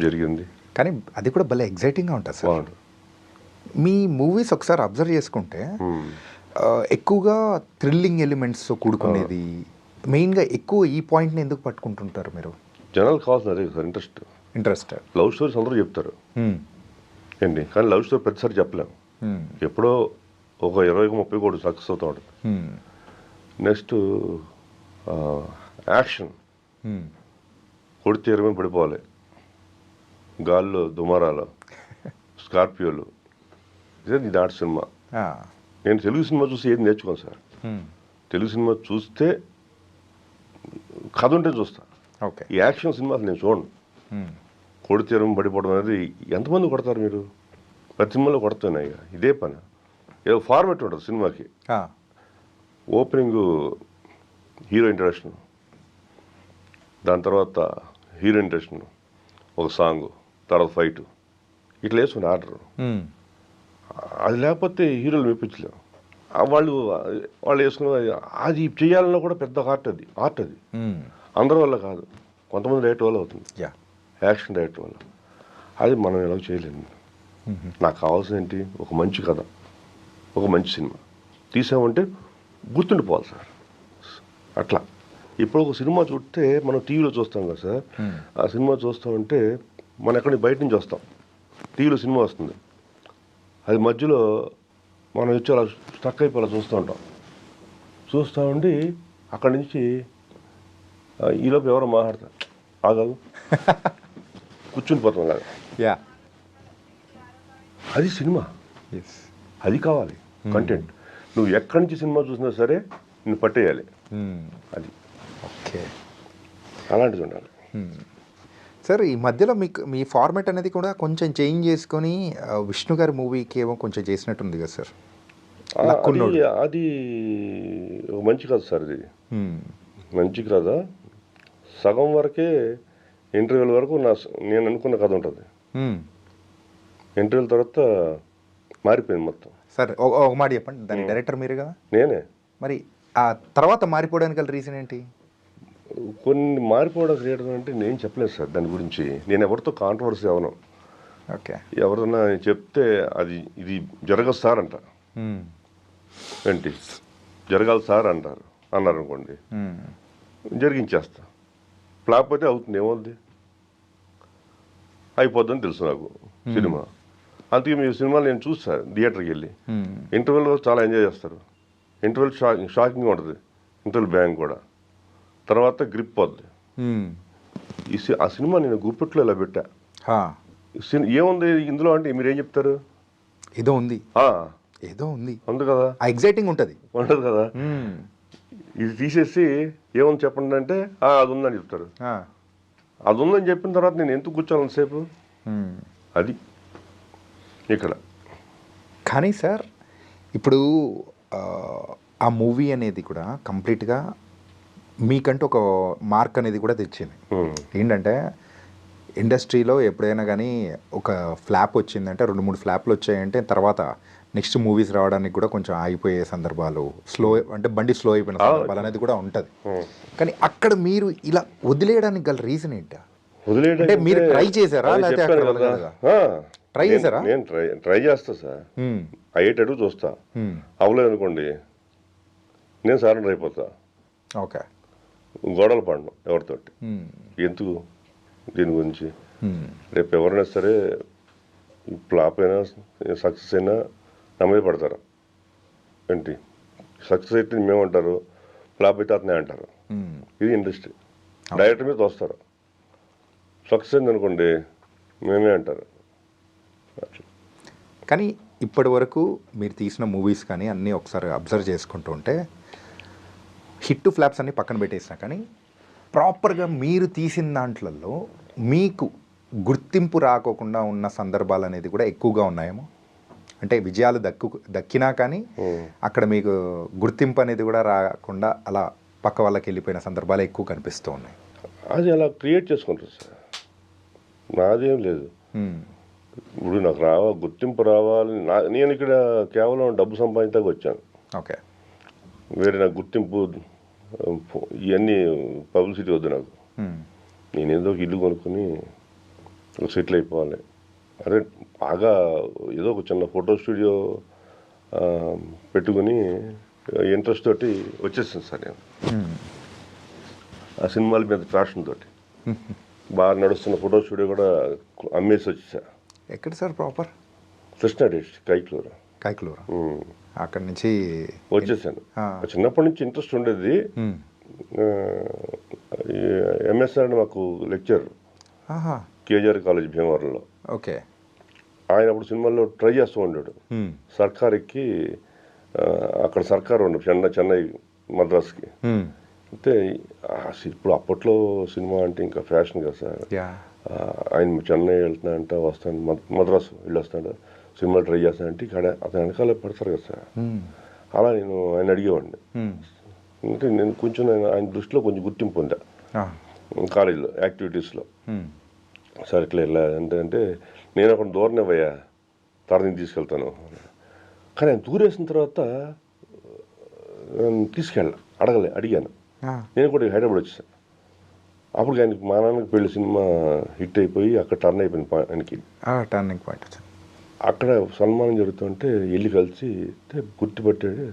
జరిగింది. కానీ అది కూడా భలే ఎగ్జైటింగ్గా ఉంటుంది సార్. బాగుంటుంది. మీ మూవీస్ ఒకసారి అబ్జర్వ్ చేసుకుంటే ఎక్కువగా థ్రిల్లింగ్ ఎలిమెంట్స్ కూడుకునేది, మెయిన్గా ఎక్కువ ఈ పాయింట్ని ఎందుకు పట్టుకుంటుంటారు మీరు? జనాలు కావాల్సిన అదే సార్, ఇంట్రెస్ట్. లవ్ స్టోరీస్ అందరూ చెప్తారు ఏంటి, కానీ లవ్ స్టోరీ ప్రతిసారి చెప్పలేము. ఎప్పుడో ఒక 20-30 కోటి సక్సెస్ అవుతూ ఉంటుంది. నెక్స్ట్ యాక్షన్, కొడితే 20 పడిపోవాలి, గాల్లో దుమారాలు, స్కార్పియోలు, ఇది ఆర్ట్ సినిమా. నేను తెలుగు సినిమా చూసి ఏది నేర్చుకోను సార్. తెలుగు సినిమా చూస్తే కథ ఉంటే చూస్తా. ఓకే. ఈ యాక్షన్ సినిమా నేను చూడను. కొడితే 20 పడిపోవడం అనేది ఎంతమంది కొడతారు మీరు? ప్రతి సినిమాలో కొడుతున్నాయి, ఇదే పని. ఏదో ఫార్మెట్ ఉంటుంది సినిమాకి. ఓపెనింగ్ హీరో ఇంట్రడక్షన్, దాని తర్వాత హీరో ఇంట్రడక్షన్, ఒక సాంగ్, తర్వాత ఫైట్, ఇట్లా వేసుకుని ఆర్డర్. అది లేకపోతే హీరోలు మెప్పించలేము. వాళ్ళు వేసుకున్న అది చేయాలన్నా కూడా పెద్ద ఆర్ట్ అది అందరి వల్ల కాదు, కొంతమంది డైరెక్టర్ వల్ల అవుతుంది, యాక్షన్ డైరెక్టర్ వల్ల. అది మనం ఎలా చేయలేము. నాకు కావాల్సిన ఏంటి, ఒక మంచి కథ, ఒక మంచి సినిమా తీసామంటే గుర్తుండిపోవాలి సార్. అట్లా ఇప్పుడు ఒక సినిమా చూస్తే మనం టీవీలో చూస్తాం కదా సార్, ఆ సినిమా చూస్తామంటే మనం ఎక్కడి బయట నుంచి వస్తాం, టీవీలో సినిమా వస్తుంది, అది మధ్యలో మనం వచ్చి అలా స్టక్ అయిపోయి అలా చూస్తూ ఉండి అక్కడి నుంచి ఈలోపు ఎవరో మాట్లాడతారు, ఆగాదు కూర్చుని పోతాం కదా. అది సినిమా, అది కావాలి కంటెంట్. నువ్వు ఎక్కడి నుంచి సినిమా చూసినా సరే నువ్వు పట్టేయాలి. అది ఓకే, అలాంటిది ఉండాలి. సార్ ఈ మధ్యలో మీకు మీ ఫార్మాట్ అనేది కూడా కొంచెం చేంజ్ చేసుకొని విష్ణు గారి మూవీకి ఏమో కొంచెం చేసినట్టుంది కదా సార్? అది మంచి కథ సార్, ఇది మంచి కథ. సగం వరకే ఇంటర్వ్యూల వరకు నేను అనుకున్న కథ ఉంటుంది. ఇంటర్వ్యూల తర్వాత మారిపోయింది మొత్తం. సార్ ఒక మాట చెప్పండి, దాని డైరెక్టర్ మీరు కదా? నేనే. మరి ఆ తర్వాత మారిపోవడానికి గల రీజన్ ఏంటి? కొన్ని మారిపోవడం క్రియేటర్ అంటే నేను చెప్పలేదు సార్ దాని గురించి. నేను ఎవరితో కాంట్రవర్సీ అవను. ఓకే. ఎవరన్నా చెప్తే అది ఇది జరగదు సార్ అంట, ఏంటి జరగాలి సార్ అన్నారు అనుకోండి, జరిగించేస్తా. ఫ్లాప్ అయితే అవుతుంది, ఏమవుద్ది, అయిపోద్దని తెలుసు నాకు సినిమా. అందుకే మీ సినిమాలు నేను చూస్తాను థియేటర్కి వెళ్ళి. ఇంటర్వెల్ చాలా ఎంజాయ్ చేస్తారు. ఇంటర్వెల్ షాకింగ్ ఉంటుంది, ఇంటర్వెల్ బ్యాంగ్ కూడా. తర్వాత గ్రిప్ పోద్ది. ఆ సినిమా నేను గుప్పెట్లో ఇలా పెట్టా. ఏముంది ఇందులో అంటే మీరేం చెప్తారు? ఏదో ఉంది, ఏదో ఉంది ఉంది కదా, ఎగ్జైటింగ్ ఉంటుంది కదా. ఇది తీసేసి ఏముంది చెప్పండి అంటే అది ఉందని చెప్తారు. అది ఉందని చెప్పిన తర్వాత నేను ఎందుకు కూర్చోాలంతసేపు, అది ఇక్కడ. కానీ సార్ ఇప్పుడు ఆ మూవీ అనేది కూడా కంప్లీట్గా మీకంటూ ఒక మార్క్ అనేది కూడా తెచ్చింది. ఏంటంటే ఇండస్ట్రీలో ఎప్పుడైనా కానీ ఒక ఫ్లాప్ వచ్చిందంటే, 2-3 ఫ్లాప్లు వచ్చాయంటే తర్వాత నెక్స్ట్ మూవీస్ రావడానికి కూడా కొంచెం ఆగిపోయే సందర్భాలు, స్లో అంటే బండి స్లో అయిపోయిన సందర్భాలు అనేది కూడా ఉంటుంది. కానీ అక్కడ మీరు ఇలా వదిలేయడానికి గల రీజన్ ఏంటి? అంటే మీరు ట్రై చేశారా, లేకపోతే ట్రై చేశారా? నేను ట్రై చేస్తా సార్, అయ్యేటట్టు చూస్తా. అవ్వలేదు అనుకోండి నేను సరెండర్ అయిపోతా. ఓకే. గొడవలు పడను ఎవరితోటి, ఎందుకు దీని గురించి. రేపు ఎవరైనా సరే ఫ్లాప్ అయినా సక్సెస్ అయినా నా మీద పడతారు. ఏంటి సక్సెస్ అయితే మేమంటారు, ఫ్లాప్ అయితే అతనే అంటారు. ఇది ఇండస్ట్రీ. డైరెక్టర్ మీద వస్తారు, సక్సెస్ అయింది అనుకోండి మేమే అంటారు. కానీ ఇప్పటి వరకు మీరు తీసిన మూవీస్ కానీ అన్నీ ఒకసారి అబ్జర్వ్ చేసుకుంటూ ఉంటే హిట్ ఫ్లాప్స్ అన్నీ పక్కన పెట్టేసినా కానీ ప్రాపర్గా మీరు తీసిన దాంట్లలో మీకు గుర్తింపు రాకోకుండా ఉన్న సందర్భాలు అనేది కూడా ఎక్కువగా ఉన్నాయేమో, అంటే విజయాలు దక్కినా కానీ అక్కడ మీకు గుర్తింపు అనేది కూడా రాకుండా అలా పక్క వాళ్ళకి వెళ్ళిపోయిన సందర్భాలు ఎక్కువ కనిపిస్తూ ఉన్నాయి. అది అలా క్రియేట్ చేసుకుంటారు సార్, నాదేం లేదు. ఇప్పుడు నాకు గుర్తింపు రావాలి, నేను ఇక్కడ కేవలం డబ్బు సంపాదించడానికి వచ్చాను. ఓకే, వేరే నాకు గుర్తింపు ఇవన్నీ పబ్లిసిటీ వద్దు నాకు. నేనేదో ఒక ఇల్లు కొనుక్కొని సెటిల్ అయిపోవాలి. అదే బాగా ఏదో ఒక చిన్న ఫోటో స్టూడియో పెట్టుకుని ఇంట్రెస్ట్ తోటి వచ్చేసాను సార్ నేను. ఆ సినిమాల మీద ప్యాషన్ తోటి బాగా నడుస్తున్న ఫోటో స్టూడియో కూడా అమ్మేసి వచ్చేసా. ఎక్కడ sir proper? Krishna district, Kaikaluru. అక్కడి నుంచి వచ్చేసాను. చిన్నప్పటి నుంచి ఇంట్రెస్ట్ ఉండేది. ఎంఎస్ఆర్ అని మాకు లెక్చర్ కేజీఆర్ కాలేజ్ భీమవరంలో. ఓకే, ఆయన అప్పుడు సినిమాల్లో ట్రై చేస్తూ ఉండాడు. సర్కార్కి అక్కడ సర్కార్ ఉండదు, చెన్నై మద్రాస్కి. అయితే ఇప్పుడు అప్పట్లో సినిమా అంటే ఇంకా ఫ్యాషన్ కదా సార్. ఆయన చెన్నై వెళ్తున్నాడంట, వస్తాను మద్రాసు వెళ్ళి వస్తాడు, సినిమా ట్రై చేస్తానంటే ఇక్కడ అతను వెనకాల పడతారు కదా సార్. అలా నేను ఆయన అడిగేవాడిని. అంటే నేను కొంచెం ఆయన దృష్టిలో కొంచెం గుర్తింపు పొందా కాలేజీలో యాక్టివిటీస్లో. సార్ ఇట్లా వెళ్ళా అంటే నేను అక్కడ దూరనే పోయా, తరని తీసుకెళ్తాను. కానీ ఆయన దూరేసిన తర్వాత అడిగాను. నేను కూడా హైదరాబాద్ వచ్చేసాను. అప్పుడు ఆయనకి మా నాన్నకి పెళ్లి సినిమా హిట్ అయిపోయి అక్కడ టర్న్ అయిపోయింది ఆయనకి. Turning point. అక్కడ సన్మానం జరుగుతుంటే వెళ్ళి కలిసి గుర్తుపట్టాడు.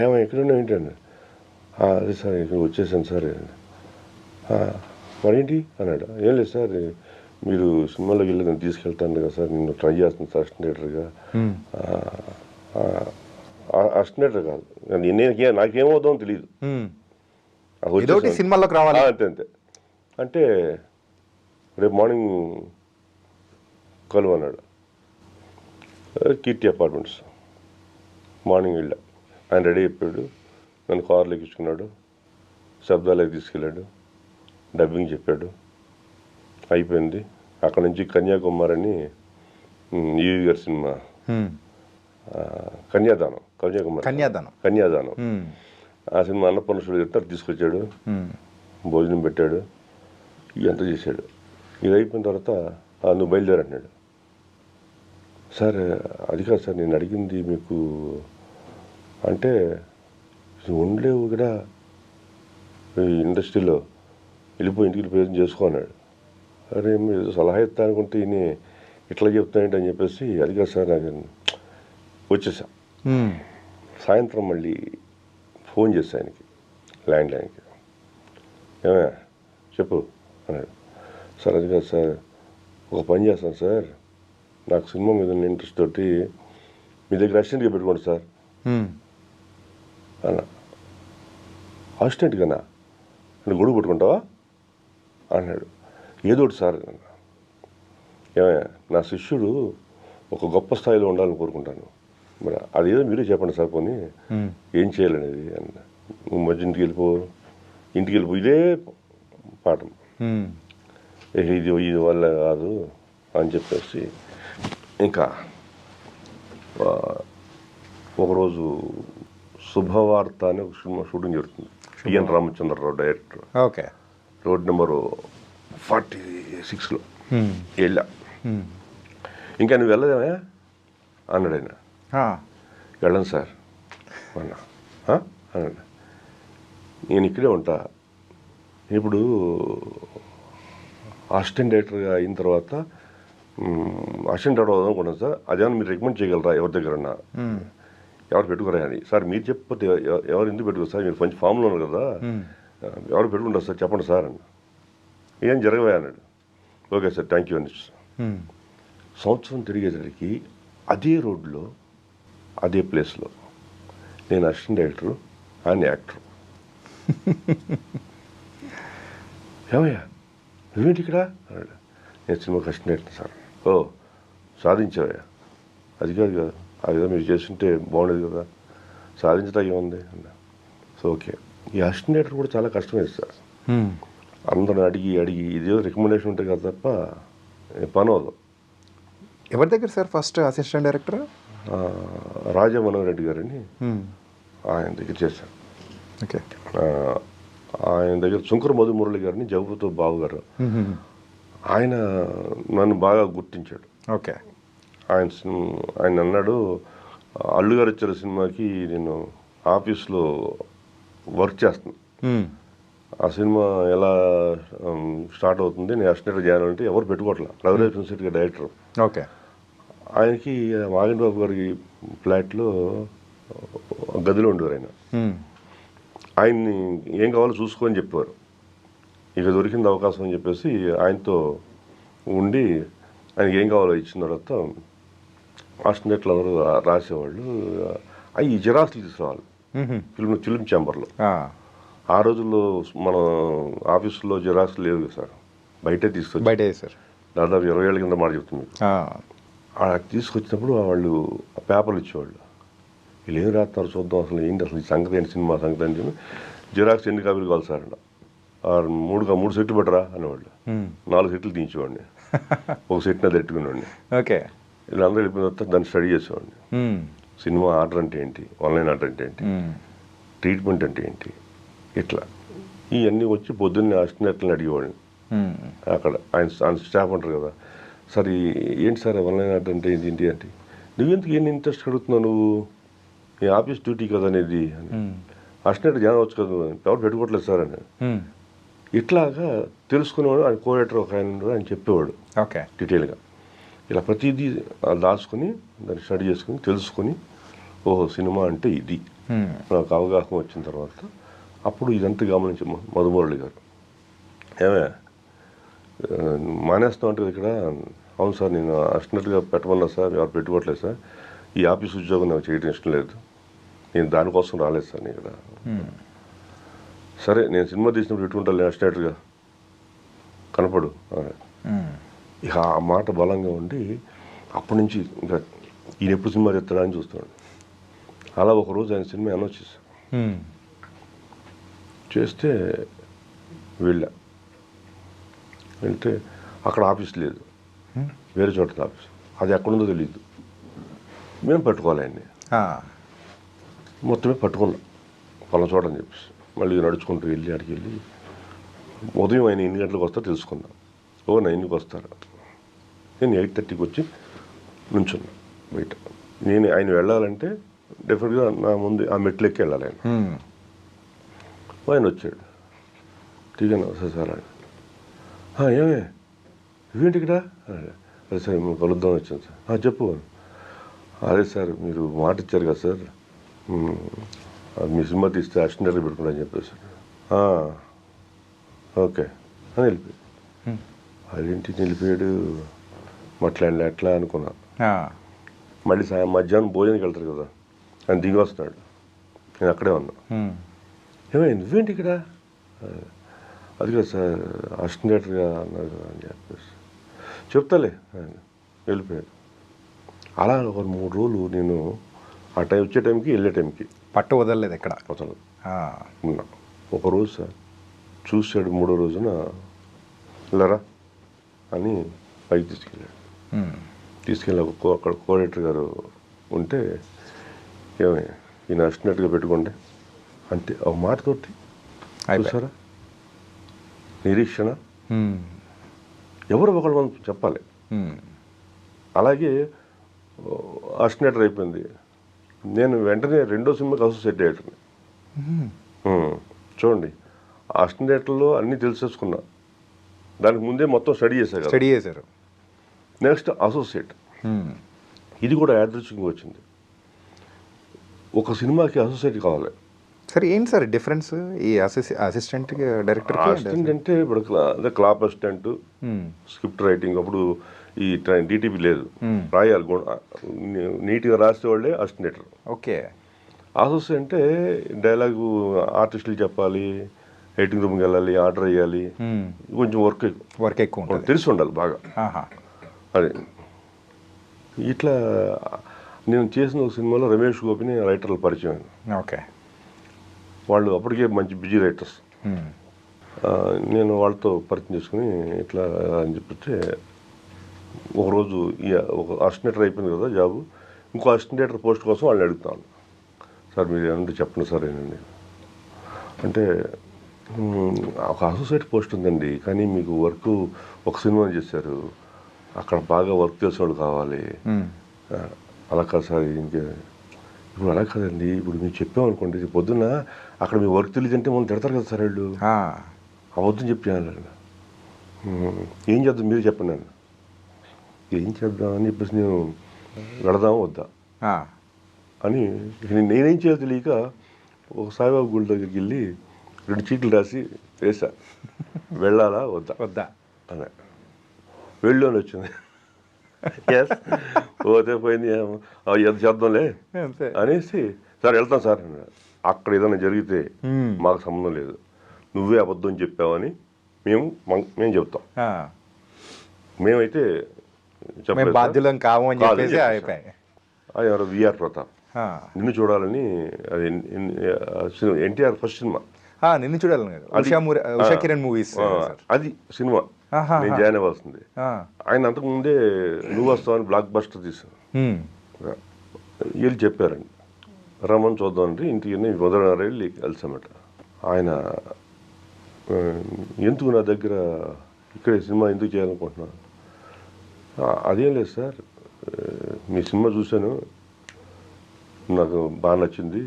ఏమో ఎక్కడున్నా ఏంటండి? అదే సార్ ఇక్కడ వచ్చేసాను సార్. మరేంటి అన్నాడు. ఏం లేదు సార్, మీరు సినిమాలోకి వెళ్ళి నేను తీసుకెళ్తాను కదా సార్, నేను ట్రై చేస్తాను సార్ అసిస్టెంటర్గా. అసిస్టెంటర్ కాదు, నాకేమవుతామో తెలియదు, సినిమాలోకి రావాలి అంతే. అంటే రేపు మార్నింగ్ కలువు అన్నాడు. కీర్తి అపార్ట్మెంట్స్. మార్నింగ్ వెళ్ళా, ఆయన రెడీ అయిపోయాడు, నన్ను కార్లో ఎక్కించుకున్నాడు, శబ్దాలకి తీసుకెళ్ళాడు, డబ్బింగ్ చెప్పాడు, అయిపోయింది. అక్కడ నుంచి కన్యాకుమారి అని ఈవి గారి సినిమా కన్యాదానం ఆ సినిమా అన్నపూర్ణ స్టూడియో చెప్తే తీసుకొచ్చాడు, భోజనం పెట్టాడు, ఇదంతా చేశాడు. ఇది అయిపోయిన తర్వాత నువ్వు బయలుదేరంటున్నాడు. సార్ అది కాదు సార్ నేను అడిగింది మీకు, అంటే ఉండలేవు ఇక్కడ ఇండస్ట్రీలో, వెళ్ళిపోయి ఇంటికి ప్రయత్నం చేసుకో అన్నాడు. అరే మీరు సలహా ఇస్తా అనుకుంటే ఈయన ఇట్లా చెప్తానంటే అని చెప్పేసి అది కాదు సార్ నాకు వచ్చేసా. సాయంత్రం మళ్ళీ ఫోన్ చేశా ఆయనకి, ల్యాండ్ లైన్కి. ఏమయ్యా చెప్పు అన్నాడు. సార్ అది కాదు సార్, ఒక పని చేస్తాను సార్, నాకు సినిమా మీద ఉన్న ఇంట్రెస్ట్ తోటి మీ దగ్గర అసిస్టెంట్గా పెట్టుకోండి సార్ అన్నా. అసిస్టెంట్గానా అంటే గొడుగు పెట్టుకుంటావా అన్నాడు. ఏదోటి సార్. ఏమయ్యా నా శిష్యుడు ఒక గొప్ప స్థాయిలో ఉండాలని కోరుకుంటాను, మరి అదేదో మీరే చెప్పండి సార్, పోనీ ఏం చేయాలనేది అన్న. నువ్వు మధ్య ఇంటికి వెళ్ళిపో ఇదే పాఠం, ఇది వల్ల కాదు అని చెప్పేసి. ఇంకా ఒకరోజు శుభవార్త అని ఒక సినిమా షూటింగ్ జరుగుతుంది, T N Ramachandra Rao director. Okay, road number 46లో వెళ్ళా. ఇంకా నువ్వు వెళ్ళదేమా అన్నాడు ఆయన. వెళ్ళను సార్ అన్నా. అన్నాడు. నేను ఇక్కడే ఉంటా, ఇప్పుడు అసిస్టెంట్ డైరెక్టర్గా అయిన తర్వాత అసిస్టెంట్ డైరెక్టర్ అవుదాం అనుకున్నాను సార్, అదేమన్నా మీరు రికమెండ్ చేయగలరా ఎవరి దగ్గరన్నా, ఎవరు పెట్టుకోరా అని. సార్ మీరు చెప్పకపోతే ఎవరు ఎందుకు పెట్టుకోరు సార్, మీరు మంచి ఫామ్లో ఉన్నారు కదా, ఎవరు పెట్టుకుంటారు సార్ చెప్పండి సార్ అన్న. ఏం జరగవా అన్నాడు. ఓకే సార్ థ్యాంక్ యూ అని. సంవత్సరం తిరిగేసరికి అదే రోడ్లో అదే ప్లేస్లో నేను అసిస్టెంట్ డైరెక్టరు, ఆయన యాక్టరు. ఏమయ్యా నువ్వేంటి ఇక్కడ అన్నాడు. నేను సినిమాకి అసిస్టెంట్ డైరెక్టర్ సార్. ఓ సాధించావయ్యా, అది కాదు కదా, అది కదా మీరు చేస్తుంటే బాగుండేది కదా, సాధించడం ఏముంది అన్న. సో ఓకే, ఈ అసిస్టెంట్ డైరెక్టర్ కూడా చాలా కష్టమైంది సార్. అందరూ అడిగి ఇదే రికమెండేషన్ ఉంటాయి కదా తప్ప పని అవ్వదు. ఎవరి దగ్గర సార్ ఫస్ట్ అసిస్టెంట్ డైరెక్టర్? రాజా మనోహర్ రెడ్డి గారని ఆయన దగ్గర చేశాను. ఓకే. ఆయన దగ్గర శంకర్ మధుమురళి గారిని జగపతి బాబు గారు, ఆయన నన్ను బాగా గుర్తించాడు. ఓకే. ఆయన అన్నాడు, అల్లు గారు వచ్చారు సినిమాకి, నేను ఆఫీస్లో వర్క్ చేస్తున్నాను, ఆ సినిమా ఎలా స్టార్ట్ అవుతుంది, నేను అసిస్టెంట్ జాయిన్ అంటే ఎవరు పెట్టుకోవట్లా, రవిరాజ్ యూనివర్సిటీ గారి డైరెక్టర్. ఓకే. ఆయనకి మాగంటి బాబు గారి ఫ్లాట్లో గదిలో ఉండేవారు. ఆయన్ని ఏం కావాలో చూసుకొని చెప్పేవారు. ఇక దొరికింది అవకాశం అని చెప్పేసి ఆయనతో ఉండి ఆయనకి ఏం కావాలో ఇచ్చిన తర్వాత అసిస్టెంట్లు అందరూ రాసేవాళ్ళు. అవి జిరాక్స్లు తీసుకురావాలి ఫిల్మ్ ఛాంబర్లో. ఆ రోజుల్లో మన ఆఫీసులో జిరాక్స్ లేవు సార్, బయటే బయట సార్. దాదాపు 20 ఏళ్ళ కింద మాట చెప్తుంది. తీసుకొచ్చినప్పుడు వాళ్ళు పేపర్లు ఇచ్చేవాళ్ళు. వీళ్ళు ఏం రాస్తారు చూద్దాం, అసలు ఏంటి, అసలు ఈ సంగతి ఏంటి, సినిమా సంగతి అని చెప్పి జిరాక్స్ ఎన్ని కాపీలు కావాలి సార్ అంట. 3 సెట్లు పెట్టరా అనేవాళ్ళు. 4 సెట్లు తీయించేవాడిని, ఒక సెట్ అది పెట్టుకునేవాడిని. ఓకే. వీళ్ళందరూ వెళ్ళిపోయిన తర్వాత దాన్ని స్టడీ చేసేవాడిని. సినిమా ఆర్డర్ అంటే ఏంటి, ఆన్లైన్ ఆర్డర్ అంటే ఏంటి, ట్రీట్మెంట్ అంటే ఏంటి, ఇట్లా ఇవన్నీ వచ్చి పొద్దున్నే అసిస్టెంట్లను అడిగేవాడిని. అక్కడ ఆయన స్టాఫ్ ఉంటారు కదా, సార్ ఏంటి సార్ ఆన్లైన్ ఆర్డర్ అంటే ఏంటి అంటే, నువ్వెందుకు ఏం ఇంట్రెస్ట్ అడుగుతున్నావు, నువ్వు నీ ఆఫీస్ డ్యూటీ కదా అనేది, అసిస్టెంట్ జాయిన్ అవచ్చు కదా, ఎవరు పెట్టుకోవట్లేదు సార్ అని. ఇట్లాగా తెలుసుకునేవాడు. ఆయన కోఆర్డినేటర్ ఒక ఆయన చెప్పేవాడు డీటెయిల్గా. ఇలా ప్రతిదీ దాచుకొని దాన్ని స్టడీ చేసుకుని తెలుసుకొని, ఓహో సినిమా అంటే ఇది నాకు అవగాహన వచ్చిన తర్వాత అప్పుడు ఇదంతా గమనించి మధుమురళి గారు, ఏమే మానేస్తాం అంటే ఇక్కడ, అవును సార్ నేను అసిస్టెంట్గా పెట్టమన్నా సార్, ఎవరు పెట్టుకోవట్లేదు సార్, ఈ ఆఫీస్ ఉద్యోగం నాకు చేయడం ఇష్టం లేదు, నేను దానికోసం రాలేదు సార్ ఇక్కడ. సరే నేను సినిమా తీసినప్పుడు పెట్టుకుంటాను అసిస్టెంట్గా కనపడు. ఇక ఆ మాట బలంగా ఉండి అప్పటి నుంచి ఇంకా ఈయన ఎప్పుడు సినిమా చేస్తాడా అని చూస్తున్నాడు. అలా ఒకరోజు ఆయన సినిమా అనౌన్స్ చేశాను. చేస్తే వెళ్తే అక్కడ ఆఫీస్ లేదు, వేరే చోట ఆఫీస్, అది ఎక్కడుందో తెలియదు. మేము పట్టుకోవాలి ఆయన్ని, మొత్తమే పట్టుకున్నాం పొలం చూడని చెప్పేసి. మళ్ళీ నడుచుకుంటూ వెళ్ళి అడిగి వెళ్ళి ఉదయం ఆయన ఎన్ని గంటలకు వస్తారో తెలుసుకున్నాం. 9కి వస్తారు, నేను 8:30కి వచ్చి నుంచున్నా బయట. ఆయన వెళ్ళాలంటే డెఫినెట్గా నా ముందు ఆ మెట్లు ఎక్కి వెళ్ళాలి. ఆయన వచ్చాడు, దిగాను సార్ అని. ఏమే ఇవేంటి ఇక్కడ? అదే సార్ మేము కలుద్దాం వచ్చాను సార్. చెప్పు. అదే సార్ మీరు మాట ఇచ్చారు కదా సార్, మీ సినిమా తీస్తే అసిస్టెంట్గా పెట్టుకుంటా అని చెప్పేసి. ఓకే అని వెళ్ళిపోయాడు. అదేంటి నిలిపోయాడు, మాట్లాడలే ఎట్లా అనుకున్నా. మళ్ళీ మధ్యాహ్నం భోజనానికి వెళ్తారు కదా, ఆయన దిగి వస్తున్నాడు, నేను అక్కడే ఉన్నా. ఏమైంది నువ్వేంటి ఇక్కడ? అది కదా సార్ అసిస్టెంట్గా అన్నారు కదా అని చెప్పేసి. చెప్తాలే వెళ్ళిపోయాడు. అలా ఒక 3 రోజులు నేను ఆ టైం వచ్చే టైంకి వెళ్ళే టైంకి పట్టు వదలలేదు ఎక్కడ వదలదు ఉన్నా. ఒకరోజు సార్ చూశాడు, 3వ రోజున వెళ్ళరా అని పైకి తీసుకెళ్ళాడు. తీసుకెళ్ళి అక్కడ కోఆర్డినేటర్ గారు ఉంటే, ఏమే ఈయన అసిస్టెంట్గా పెట్టుకోండి అంతే, ఒక మాటతోటి చూసారా నిరీక్షణ. ఎవరు ఒకళ్ళు మనం చెప్పాలి. అలాగే అసిస్టెంట్ అయిపోయింది. నేను వెంటనే 2వ సినిమాకి అసోసియేట్ అయ్యాను. చూడండి, అసిస్టెంట్లో అన్నీ తెలిసేసుకున్నా, దానికి ముందే మొత్తం స్టడీ చేశారు. నెక్స్ట్ అసోసియేట్, ఇది కూడా యాదృచ్ఛికంగా వచ్చింది. ఒక సినిమాకి అసోసియేట్ కావాలి. సరే ఏంటి సార్ డిఫరెన్స్ ఈ అసిస్టెంట్ డైరెక్టర్? అసిస్టెంట్ అంటే ఇప్పుడు క్లాప్ అసిస్టెంట్, స్క్రిప్ట్ రైటింగ్. అప్పుడు ఈ డిటిపి లేదు, రాయాలి నీట్గా రాసే వాళ్ళే అసిస్టెంట్. ఓకే. అసోసియేట్ అంటే డైలాగు ఆర్టిస్టులు చెప్పాలి, ఎడిటింగ్ రూమ్కి వెళ్ళాలి, ఆర్డర్ వేయాలి, కొంచెం వర్క్ ఎక్కువ తెలిసి ఉండాలి బాగా. అదే ఇట్లా నేను చేసిన ఒక సినిమాలో రమేష్ గోపిని రైటర్లు పరిచయం. ఓకే. వాళ్ళు అప్పటికే మంచి బిజీ రైటర్స్. నేను వాళ్ళతో పరిచయం చేసుకుని ఇట్లా అని చెప్పితే ఒకరోజు ఒక అసిస్టెంట్ అయిపోయింది కదా జాబు, ఇంకో అసిస్టెంట్ పోస్ట్ కోసం వాళ్ళని అడుగుతాను. సార్ మీరు ఏమంటే చెప్పండి సార్ ఏనండి అంటే, ఒక అసోసియేట్ పోస్ట్ ఉందండి, కానీ మీకు వర్క్ ఒక సినిమా చేశారు, అక్కడ బాగా వర్క్ చేసేవాడు కావాలి. అలా కాదు సార్, ఇంకా ఇప్పుడు అలా కాదండి, ఇప్పుడు మీరు చెప్పామనుకోండి పొద్దున్న అక్కడ మీ వర్క్ తెలియదంటే మనం తిడతారు కదా సార్ వాళ్ళు, అవద్దని చెప్పి ఏం చేద్దాం మీరు చెప్పండి నన్ను, ఏం చేద్దామని చెప్పేసి నేను వెళదామా వద్దా అని నేనేం చేయాలో తెలియక ఒక సాయిబాబు గుడి దగ్గరికి వెళ్ళి 2 చీట్లు రాసి వేసా, వెళ్ళాలా వద్దా అనే, వెళ్ళని వచ్చింది. పోతే పోయింది, ఎంత చేద్దాంలే అనేసి సార్ వెళ్తాం సార్, అక్కడ ఏదైనా జరిగితే మాకు సంబంధం లేదు, నువ్వే అబద్ధం చెప్పావని మేము చెప్తాం, మేమైతే బాధ్యులం కాము అని ఎవరు విఆర్ ప్రతాప్ నిన్ను చూడాలని, అది ఎన్టీఆర్ ఫస్ట్ సినిమా నిన్ను చూడాలని, ఉషా కిరణ్ మూవీస్ అది సినిమా నేను జాయిన్ అవ్వాల్సింది. ఆయన అంతకుముందే నువ్వు వస్తావని బ్లాక్ బస్టర్ తీశాను. వీళ్ళు చెప్పారండి రమ్మని చూద్దామంటే ఇంటికి మొదలైన వెళ్ళి కలిసామట. ఆయన ఎందుకు నా దగ్గర ఇక్కడే సినిమా ఎందుకు చేయాలనుకుంటున్నాను, అదేం లేదు సార్, మీ సినిమా చూశాను, నాకు బాగా నచ్చింది,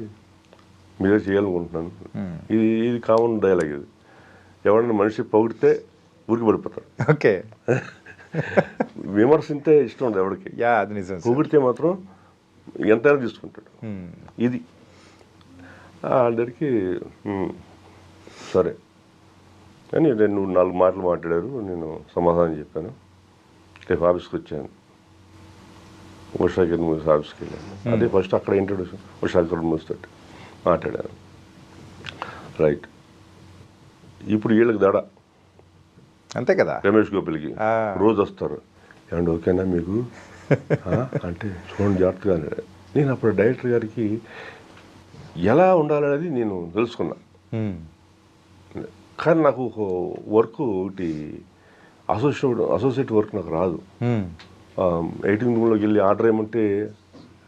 మీరే చేయాలనుకుంటున్నాను. ఇది కామన్ డైలాగ్. ఇది ఎవరైనా మనిషి పొగిడితే ఊరికి పడిపోతారు. ఓకే, విమర్శింటే ఇష్టం ఉండదు ఎవరికి, పొగిడితే మాత్రం ఎంతైనా తీసుకుంటాడు. ఇది అందరికి సరే అని 2-4 మాటలు మాట్లాడారు. నేను సమాధానం చెప్పాను. రేపు ఆఫీస్కి వచ్చాను, ఉషా కిరణ్ మూవీస్ ఆఫీస్కి వెళ్ళాను. అదే ఫస్ట్ అక్కడ ఇంట్రొడ్యూషన్ ఉషా కిరణ్ మూవీస్ తోటి మాట్లాడాను. రైట్, ఇప్పుడు వీళ్ళకి దడ అంతే కదా, రమేష్ గోపిల్కి రోజు వస్తారు, ఏమంటే ఓకేనా మీకు అంటే చూడండి జాగ్రత్తగా. నేను అప్పుడు డైరెక్టర్ గారికి ఎలా ఉండాలనేది నేను తెలుసుకున్నా. కానీ నాకు ఒక వర్క్ ఒకటి అసోసియేట్ వర్క్ నాకు రాదు. ఎడిటింగ్ రూమ్లోకి వెళ్ళి ఆర్డర్ ఏమంటే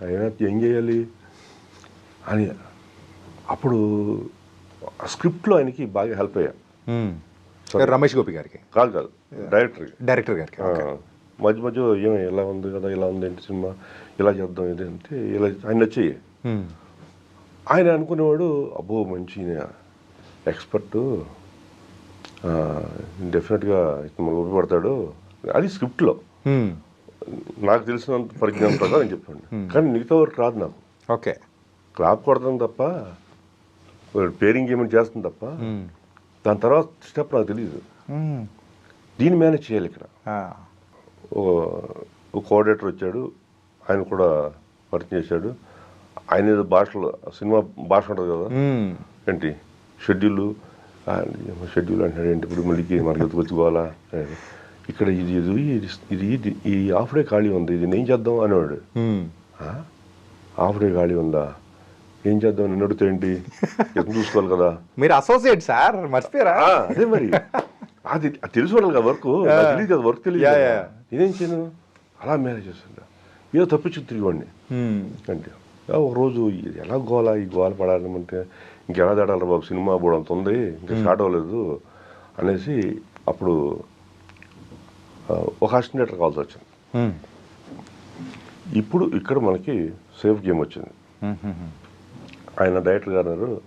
అయినా ఏం చేయాలి అని అప్పుడు స్క్రిప్ట్లో ఆయనకి బాగా హెల్ప్ అయ్యా. రమేష్ గోపి గారికి కాదు డైరెక్టర్ గారికి మధ్య మధ్య ఏమో ఇలా ఉంది కదా, ఇలా ఉంది ఏంటి సినిమా, ఇలా చేద్దాం ఇది అంటే ఇలా ఆయన వచ్చేయి. ఆయన అనుకునేవాడు అబ్బో మంచి ఎక్స్పర్టు, డెఫినెట్గా మనకు ఉపయోగపడతాడు, అది స్క్రిప్ట్లో నాకు తెలిసినంత పరిజ్ఞానం ప్రకారం నేను చెప్పాను. కానీ మిగతా వరకు రాదు నాకు. ఓకే, క్లాప్ కొడతాం తప్ప, పేరింగ్ ఏమైనా చేస్తుంది తప్ప, దాని తర్వాత స్టెప్ నాకు తెలియదు. దీన్ని మేనేజ్ చేయాలి. ఇక్కడ ఒక కోఆర్డినేటర్ వచ్చాడు, ఆయన కూడా పరిచయం చేశాడు. ఆయన ఏదో భాషలో సినిమా భాష ఉంటుంది కదా, ఏంటి షెడ్యూల్ అంటాడు, ఏంటి ఇప్పుడు మళ్ళీ మనకి ఎత్తుకొచ్చుకోవాలా, ఇక్కడ ఇది ఈ హాఫ్ డే ఖాళీ ఉంది, ఇది నేను చేద్దాం అనేవాడు. హాఫ్ డే ఖాళీ ఉందా, ఏం చేద్దాం నిన్ను అడిగితే ఏంటి, ఎత్తు చూసుకోవాలి కదా. మీరు అసోసియేట్ సార్, మర్చిపోయారా? అదే మరి అది తెలుసుకోవాలి కదా, వర్క్ తెలియదు కదా, వర్క్ తెలియదు. నేనేం చేయను, అలా మేనేజ్ చేస్తుంటా, ఏదో తప్పించు తిరిగివాడిని. అంటే ఒక రోజు ఎలా గోలా, ఈ గోల పడాలంటే ఇంకెలా తేడాలి బాబు, సినిమా బోర్డు అంత ఉంది, ఇంకా స్టార్ట్ అవ్వలేదు అనేసి అప్పుడు ఒక అసిస్టెంట్ కావాల్సి వచ్చింది. ఇప్పుడు ఇక్కడ మనకి సేఫ్ గేమ్ వచ్చింది. ఆయన డైరెక్టర్ గారు అన్నారు,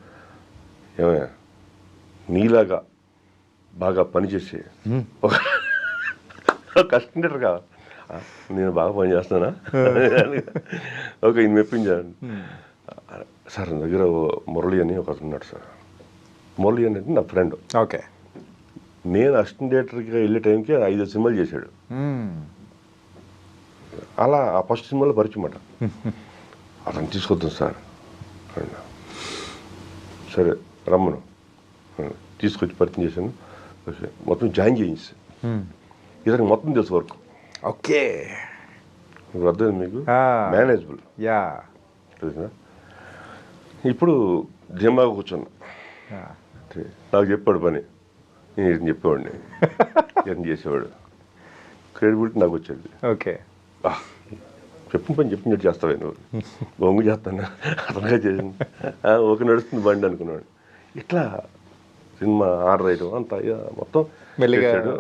ఏమయ్యా నీలాగా బాగా పనిచేసి ఒక అసిస్టెంట్గా నేను బాగా పని చేస్తానా, ఓకే ఇది మెప్పించాను సార్. నా దగ్గర మురళి అని ఒక ఉన్నాడు సార్, మురళి అనేది నా ఫ్రెండ్. ఓకే, నేను అసిస్టెంట్ డైరెక్టర్గా వెళ్ళే టైంకి 5 సినిమాలు చేశాడు. అలా ఆ ఫస్ట్ సినిమాలో పరిచయం అన్నమాట. అతను తీసుకొద్దాం సార్, సరే రమ్మను తీసుకొచ్చి పరిచయం చేశాను. ఓకే, మొత్తం జాయిన్ చేయించి ఇతనికి మొత్తం తెలుసు వర్క్. ఓకే, అర్థం మీకు మేనేజబుల్ తెలిసిన. ఇప్పుడు జిమ్మాగా కూర్చున్నా, నాకు చెప్పాడు పని, నేను ఏం చెప్పేవాడిని ఏం చేసేవాడు క్రెడిబిలిటీ నాకు వచ్చేది. ఓకే. చెప్పిన పని చెప్పినట్టు చేస్తావా నువ్వు, బొంగు చేస్తాను అతనుగా చేసింది, ఓకే నడుస్తుంది బండి అనుకున్నాడు. ఇట్లా సినిమా ఆర్డర్ అయ్యడం అంతా మొత్తం మెల్లిగా చేశాడు.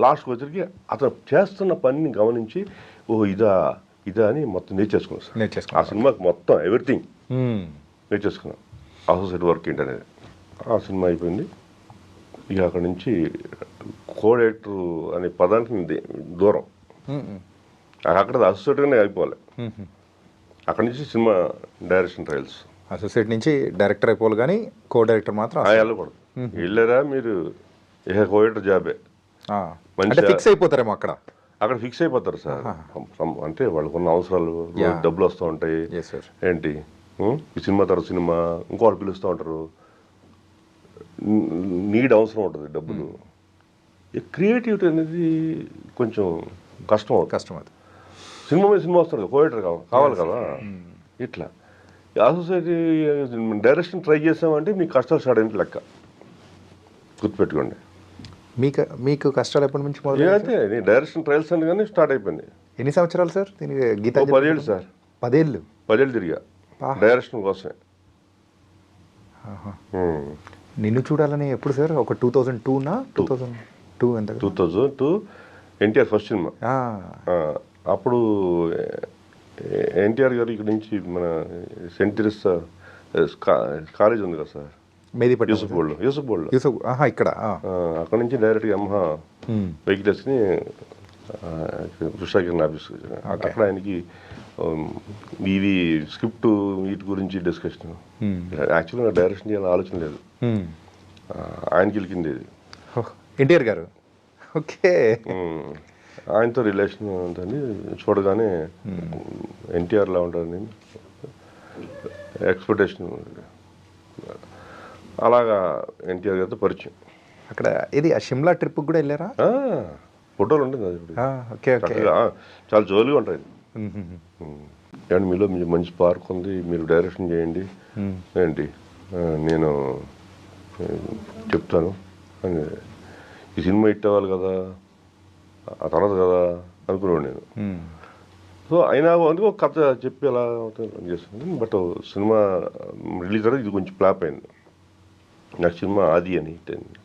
లాస్ట్కి వచ్చరికి అతను చేస్తున్న పనిని గమనించి ఇదా అని మొత్తం నేర్చేసుకున్నాను సార్. ఆ సినిమాకి మొత్తం ఎవ్రీథింగ్ నేర్చేసుకున్నాను, అసోసియేట్ వర్క్ ఏంటనేది. ఆ సినిమా అయిపోయింది. ఇక అక్కడి నుంచి కోడేటర్ అనే పదానికి దూరం, అక్కడ అసోసియేట్గానే అయిపోవాలి. అక్కడి నుంచి సినిమా డైరెక్షన్ ట్రయల్స్. అసోసియేట్ నుంచి డైరెక్టర్ అయిపోవాలి కానీ కో డైరెక్టర్ మాత్రం వెళ్ళకూడదు. వెళ్ళారా మీరు ఇక కోడేటర్ జాబే మంచి ఫిక్స్ అయిపోతారేమో అక్కడ ఫిక్స్ అయిపోతారు సార్. అంటే వాళ్ళకున్న అవసరాలు, డబ్బులు వస్తూ ఉంటాయి. ఏంటి ఈ సినిమా తర్వాత సినిమా ఇంకోటి పిలుస్తూ ఉంటారు, నీడ్ అవసరం ఉంటుంది డబ్బులు. క్రియేటివిటీ అనేది కొంచెం కష్టం అది. సినిమా మీద సినిమా వస్తుంది కదా, కోడేటర్ కావాలి కదా. ఇట్లా అసోసియేట్ డైరెక్షన్ ట్రై చేసామంటే మీకు కష్టాలు స్టార్ట్ అయినట్టు లెక్క, గుర్తుపెట్టుకోండి. మీకు కష్టాలు ఎప్పటి నుంచి మొదలు? అయితే నేను డైరెక్షన్ ట్రయల్స్ అని కానీ స్టార్ట్ అయిపోయింది. ఎన్ని సంవత్సరాలు సార్ దీనికి? గీతాంజలి 10 ఏళ్ళు సార్. 10 ఏళ్ళు తిరిగా డైరెక్షన్ కోసమే. నిన్ను చూడాలని ఎప్పుడు సార్? ఒక 2002నా 2002 ఎంత? 2002 ఎన్టీఆర్ ఫస్ట్ సినిమా. అప్పుడు ఎన్టీఆర్ గారు ఇక్కడ నుంచి మన సెంట్ తెరెస్సా కాలేజ్ ఉంది కదా సార్, యూసుఫ్ బోర్డ్లో ఇక్కడ. అక్కడ నుంచి డైరెక్ట్గా యమహా వెహికల్స్ని కృష్ణాకిరణ్ ఆఫీస్, అక్కడ ఆయనకి ఇది స్క్రిప్ట్ వీటి గురించి డిస్కషన్. యాక్చువల్గా డైరెక్షన్ చేయాలని ఆలోచన లేదు, ఆయనకి గెలికింది ఇది. ఎన్టీఆర్ గారు ఓకే. ఆయనతో రిలేషన్ ఉంటుంది, చూడగానే ఎన్టీఆర్లా ఉంటుందని ఎక్స్పెక్టేషన్. అలాగా ఎన్టీఆర్ గారితో పరిచయం. అక్కడ ఇది ఆ షిమ్లా ట్రిప్కి కూడా వెళ్ళారా? ఫోటోలు ఉంటుంది అది ఇప్పుడు. ఓకే. చాలా జోలిగా ఉంటుంది. అండ్ మీలో మంచి పార్క్ ఉంది, మీరు డైరెక్షన్ చేయండి ఏంటి, నేను చెప్తాను అని. ఈ సినిమా హిట్ అవ్వాలి కదా, ఆ తర్వాత కదా అనుకున్నాను నేను. సో అయినా అందుకు ఒక కథ చెప్పి అలా చేస్తాను. బట్ సినిమా రిలీజ్ తర్వాత ఇది కొంచెం ఫ్లాప్ అయింది. నాకు సినిమా ఆది అని హిట్ అయింది,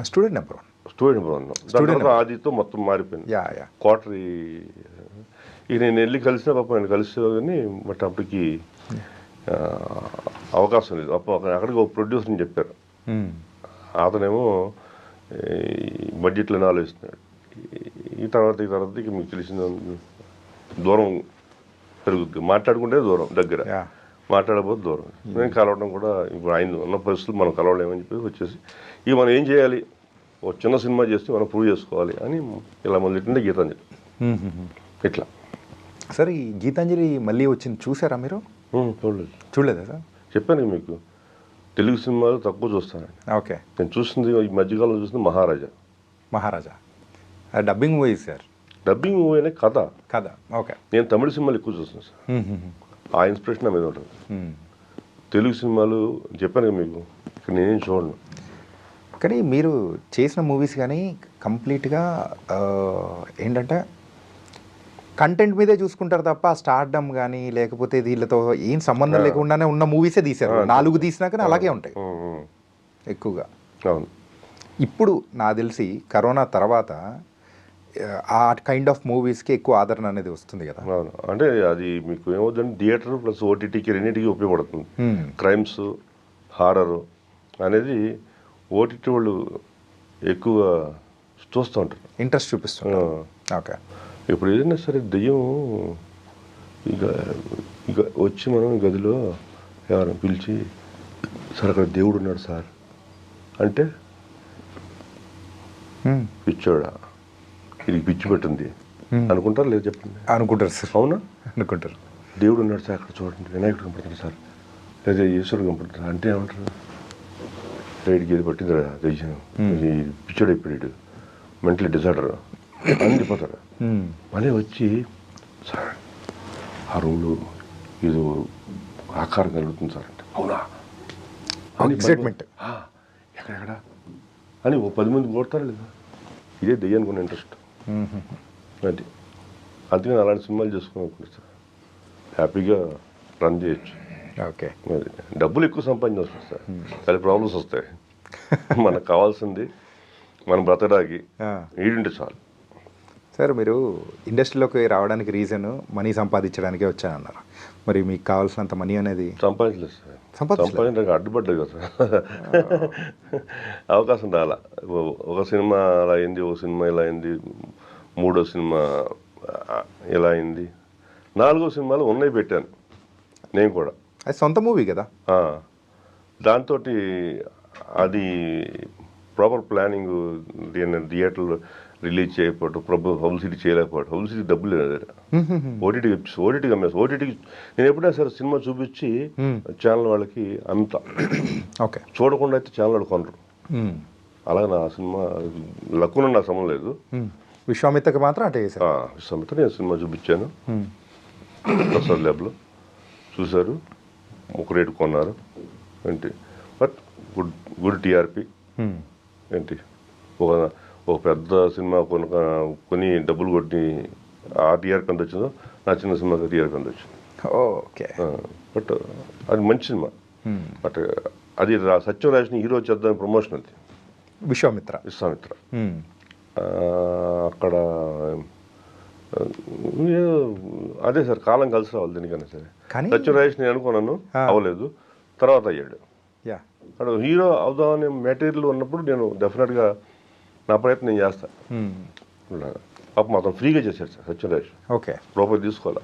స్టూడెంట్ నెంబర్ 1. దాని తర్వాత ఆదితో మొత్తం మారిపోయింది. క్వార్టరీ ఇక నేను వెళ్ళి కలిసిన పాప, నేను కలిసే కానీ బట్ అప్పటికి అవకాశం లేదు. అక్కడికి ఒక ప్రొడ్యూసర్ని చెప్పారు, అతనేమో బడ్జెట్లను ఆలోచిస్తున్నాడు. ఈ తర్వాత ఇక మీకు తెలిసిన దూరం పెరుగుద్ది, మాట్లాడుకుంటే దూరం, దగ్గర మాట్లాడబోతే దూరం. నేను కలవడం కూడా ఇప్పుడు ఆయన ఉన్న పరిస్థితులు మనం కలవలేమని చెప్పి వచ్చేసి ఇక మనం ఏం చేయాలి, ఒక చిన్న సినిమా చేస్తే మనం ప్రూవ్ చేసుకోవాలి అని ఇలా మొదలెట్టిందే గీతాంజలి. ఇట్లా సార్ ఈ గీతాంజలి మళ్ళీ వచ్చింది, చూసారా మీరు? చూడలేదా సార్? చెప్పాను మీకు, తెలుగు సినిమాలు తక్కువ చూస్తాను. ఓకే. నేను చూసింది ఈ మధ్యకాలంలో చూసింది Maharaja dubbing movie sir. Dubbing movie అనే కథ. ఓకే. నేను తమిళ సినిమాలు ఎక్కువ చూస్తాను సార్, ఆ ఇన్స్పిరేషన్ నా మీద ఉంటుంది. తెలుగు సినిమాలు చెప్పాను మీకు, ఇక్కడ నేనేం చూడను. కానీ మీరు చేసిన మూవీస్ కానీ కంప్లీట్గా ఏంటంటే కంటెంట్ మీదే చూసుకుంటారు తప్ప స్టార్డమ్ కానీ లేకపోతే వీళ్ళతో ఏం సంబంధం లేకుండానే ఉన్న మూవీసే తీశారు. 4 తీసినా కానీ అలాగే ఉంటాయి ఎక్కువగా. అవును. ఇప్పుడు నాకు తెలిసి కరోనా తర్వాత ఆ కైండ్ ఆఫ్ మూవీస్కి ఎక్కువ ఆదరణ అనేది వస్తుంది కదా. అవును. అంటే అది మీకు ఏమవుతుందంటే థియేటర్ ప్లస్ ఓటీటీకి రెండింటికి ఉపయోగపడుతుంది. క్రైమ్స్, హారరు అనేది ఓటీటీ వాళ్ళు ఎక్కువ చూస్తూ ఉంటారు, ఇంట్రెస్ట్ చూపిస్తున్నారు. ఓకే. ఇప్పుడు ఏదైనా సరే దెయ్యం ఇక వచ్చి మనం గదిలో ఎవరైనా పిలిచి సార్ అక్కడ దేవుడు ఉన్నాడు సార్ అంటే పిచ్చోడా ఇది పిచ్చి పెట్టింది అనుకుంటారు, లేదు చెప్పండి? అనుకుంటారు సార్. అవునా? అనుకుంటారు. దేవుడు ఉన్నాడు సార్ అక్కడ చూడండి, వినాయకుడు కనపడుతుంది సార్, లేదా ఈశ్వరుడు కనపడుతుంది అంటే ఏమంటారు? రైడ్కి ఏది పట్టింది దెయ్యం, ఈ పిచ్చోడు అయిపోయాడు, మెంటల్ డిజార్డర్ అని చెప్పిపోతాడు. మళ్ళీ వచ్చి సార్ ఆ రూమ్లో ఇది ఆకారం కలుగుతుంది సార్ అంటే అవునా? ఎక్సైట్మెంట్ ఎక్కడెక్కడ అని ఓ 10 మంది కొడతారు లేదా, ఇదే దెయ్యానికి ఉన్న ఇంట్రెస్ట్. అది అందుకని అలాంటి సినిమాలు చేసుకుని సార్ హ్యాపీగా రన్ చేయొచ్చు. ఓకే. అది డబ్బులు ఎక్కువ సంపాదించి వస్తుంది సార్, చాలా ప్రాబ్లమ్స్ వస్తాయి. మనకు కావాల్సింది మనం బ్రతకడానికి ఈడుంటే చాలు. సార్ మీరు ఇండస్ట్రీలోకి రావడానికి రీజన్ మనీ సంపాదించడానికే వచ్చానన్నారు. మరి మీకు కావాల్సినంత మనీ అనేది సంపాదించలేదు సార్. సంపాదించడానికి అడ్డుపడ్డది కదా సార్. అవకాశం రాలా. ఒక సినిమా అలా అయింది, ఒక సినిమా ఇలా అయింది, 3వ సినిమా ఇలా అయింది, 4వ సినిమాలు ఉన్నాయి పెట్టాను నేను కూడా. అది సొంత మూవీ కదా. దాంతో అది ప్రాపర్ ప్లానింగ్, థియేటర్లో రిలీజ్ చేయకపోవడం, పబ్లిసిటీ చేయలేకపోవడం, పబ్లిసిటీ డబ్బులు లేదు. ఓటీటీకి అమ్మేసి, ఓటీటీకి నేను ఎప్పుడైనా సరే సినిమా చూపించి ఛానల్ వాళ్ళకి అమ్ముతా. ఓకే. చూడకుండా అయితే ఛానల్ వాళ్ళు కొనరు. అలాగే నా సినిమా లక్కున నాకు సంబంధం లేదు. విశ్వామిత్రకి మాత్రం అంటే విశ్వామిత్ర నేను సినిమా చూపించాను ప్రసాద్ ల్యాబ్లో, చూశారు, ఒక రేటు కొన్నారు ఏంటి. బట్ గుడ్ టీఆర్పీ ఏంటి. ఒక పెద్ద సినిమా కొని డబ్బులు కొట్టి ఆ టీఆర్పీ ఎంత వచ్చిందో నా చిన్న సినిమాకి టీఆర్పీ ఎంత వచ్చింది. ఓకే. బట్ అది మంచి సినిమా. బట్ అది సత్యం రాసిన హీరో చేద్దాం ప్రమోషన్. అది విశ్వామిత్ర. అక్కడ అదే సార్, కాలం కలిసి రావాలి దీనికన్నా సరే. సత్యం రాజేష్ నేను అనుకున్నాను, అవ్వలేదు, తర్వాత అయ్యాడు. అక్కడ హీరో అవుదామనే మెటీరియల్ ఉన్నప్పుడు నేను డెఫినెట్గా నా ప్రయత్నం నేను చేస్తాను. పాపం మాత్రం ఫ్రీగా చేశాడు సార్ సత్యం రాజేష్. ఓకే. రూపాయి తీసుకోవాలా.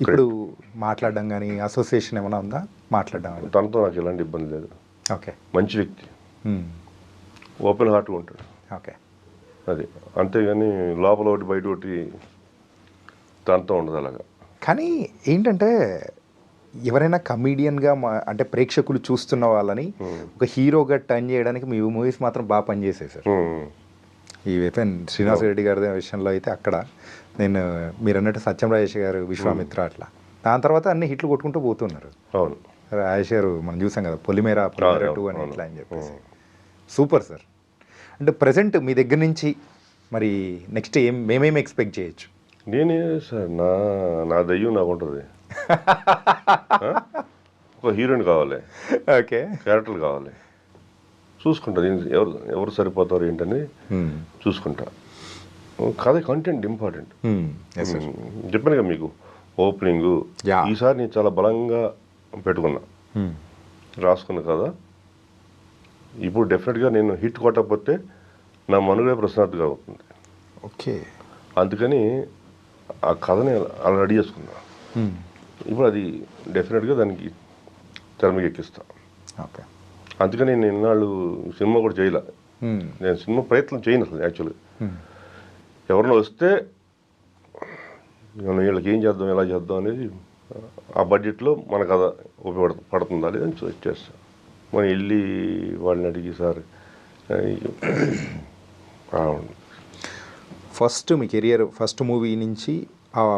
ఇప్పుడు మాట్లాడడం కానీ అసోసియేషన్ ఏమైనా ఉందా? మాట్లాడడం తనతో నాకు ఎలాంటి ఇబ్బంది లేదు. ఓకే. మంచి వ్యక్తి, ఓపెన్ హార్ట్గా ఉంటాడు. ఓకే. అది అంతేగాని లోపల ఒకటి బయట ఒకటి తనతో ఉండదు అలాగా. కానీ ఏంటంటే ఎవరైనా కమీడియన్గా అంటే ప్రేక్షకులు చూస్తున్న వాళ్ళని ఒక హీరోగా టర్న్ చేయడానికి మీ మూవీస్ మాత్రం బాగా పనిచేసాయి సార్. ఈ వెపన్ శ్రీనివాస్ రెడ్డి గారి విషయంలో అయితే అక్కడ నేను మీరు అన్నట్టు సత్యం రాజేష్ గారు, విశ్వామిత్ర, అట్లా దాని తర్వాత అన్ని హిట్లు కొట్టుకుంటూ పోతున్నారు. అవును. రాజేష్ గారు మనం చూసాం కదా, పొలిమేర 2 అని ఇట్లా అని చెప్పేసి. Super sir. అంటే ప్రజెంట్ మీ దగ్గర నుంచి మరి నెక్స్ట్ మేమేమి ఎక్స్పెక్ట్ చేయొచ్చు? నేనే సార్, నా దయ్యం నాకు ఉంటుంది. ఒక హీరోయిన్ కావాలి, ఓకే, క్యారెక్టర్లు కావాలి, చూసుకుంటా. ఎవరు సరిపోతారు ఏంటని చూసుకుంటా. కథ కంటెంట్ ఇంపార్టెంట్. చెప్పాను కదా మీకు ఓపెనింగ్, ఈసారి నేను చాలా బలంగా పెట్టుకున్నా, రాసుకున్నా కదా. ఇప్పుడు డెఫినెట్గా నేను హిట్ కొట్టకపోతే నా మనుగడే ప్రశ్నార్థిగా అవుతుంది. ఓకే. అందుకని ఆ కథని అలా రెడీ చేసుకున్నా. ఇప్పుడు అది డెఫినెట్గా దానికి తెర మీద ఎక్కిస్తా. ఓకే. అందుకని నేను ఇన్నాళ్ళు సినిమా కూడా చేయలే. నేను సినిమా ప్రయత్నం చేయను అసలు యాక్చువల్గా. ఎవరినో వస్తే వీళ్ళకి ఏం చేద్దాం, ఎలా చేద్దాం అనేది ఆ బడ్జెట్లో మన కథ ఉపయోగపడుతుందా లేదని చేస్తాను. మనం వెళ్ళి వాళ్ళని అడిగి సార్. ఫస్ట్ మీ కెరియర్ ఫస్ట్ మూవీ నుంచి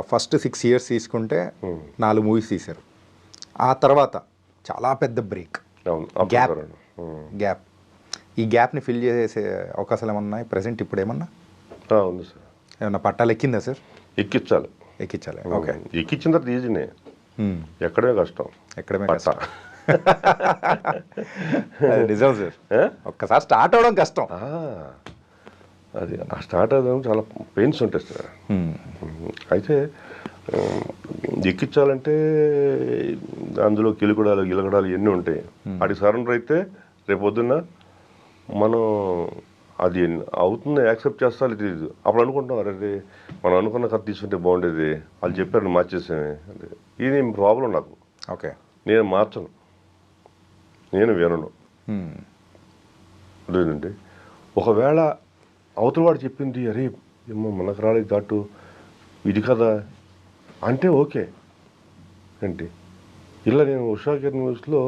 ఫస్ట్ 6 years తీసుకుంటే 4 మూవీస్ తీశారు. ఆ తర్వాత చాలా పెద్ద బ్రేక్, గ్యాప్. ఈ గ్యాప్ని ఫిల్ చేసే అవకాశాలు ఏమన్నా ఉన్నాయి ప్రజెంట్ ఇప్పుడు? ఏమన్నా ఉంది సార్. ఏమన్నా పట్టాలు ఎక్కిందా సార్? ఎక్కించాలి. ఓకే. ఎక్కించిన తర్వాత ఈజీనే, ఎక్కడమే కష్టం. ఎక్కడమే కష్టం. నిజం సార్. ఒక్కసారి స్టార్ట్ అవడం కష్టం. అది ఆ స్టార్ట్ అవ్వడం చాలా పెయిన్స్ ఉంటాయి సార్. అయితే ఎక్కించాలంటే అందులో గిలగడాలు ఇవన్నీ ఉంటాయి. వాటికి సరెండర్ అయితే రేపొద్దున్న మనం అది అవుతుంది యాక్సెప్ట్ చేస్తారో తెలియదు. అప్పుడు అనుకుంటాం, అరే మనం అనుకున్న కథ తీసుకుంటే బాగుండేది, వాళ్ళు చెప్పారు మార్చేసామే. ఇది ప్రాబ్లం నాకు. ఓకే. నేను మార్చను, నేను వినను. లేదండి, ఒకవేళ అవతల వాడు చెప్పింది అరే ఏమో మనకు రాలేదు దాటు ఇది కదా అంటే ఓకే ఏంటి. ఇలా నేను ఉషా కిరణ్ న్యూస్లో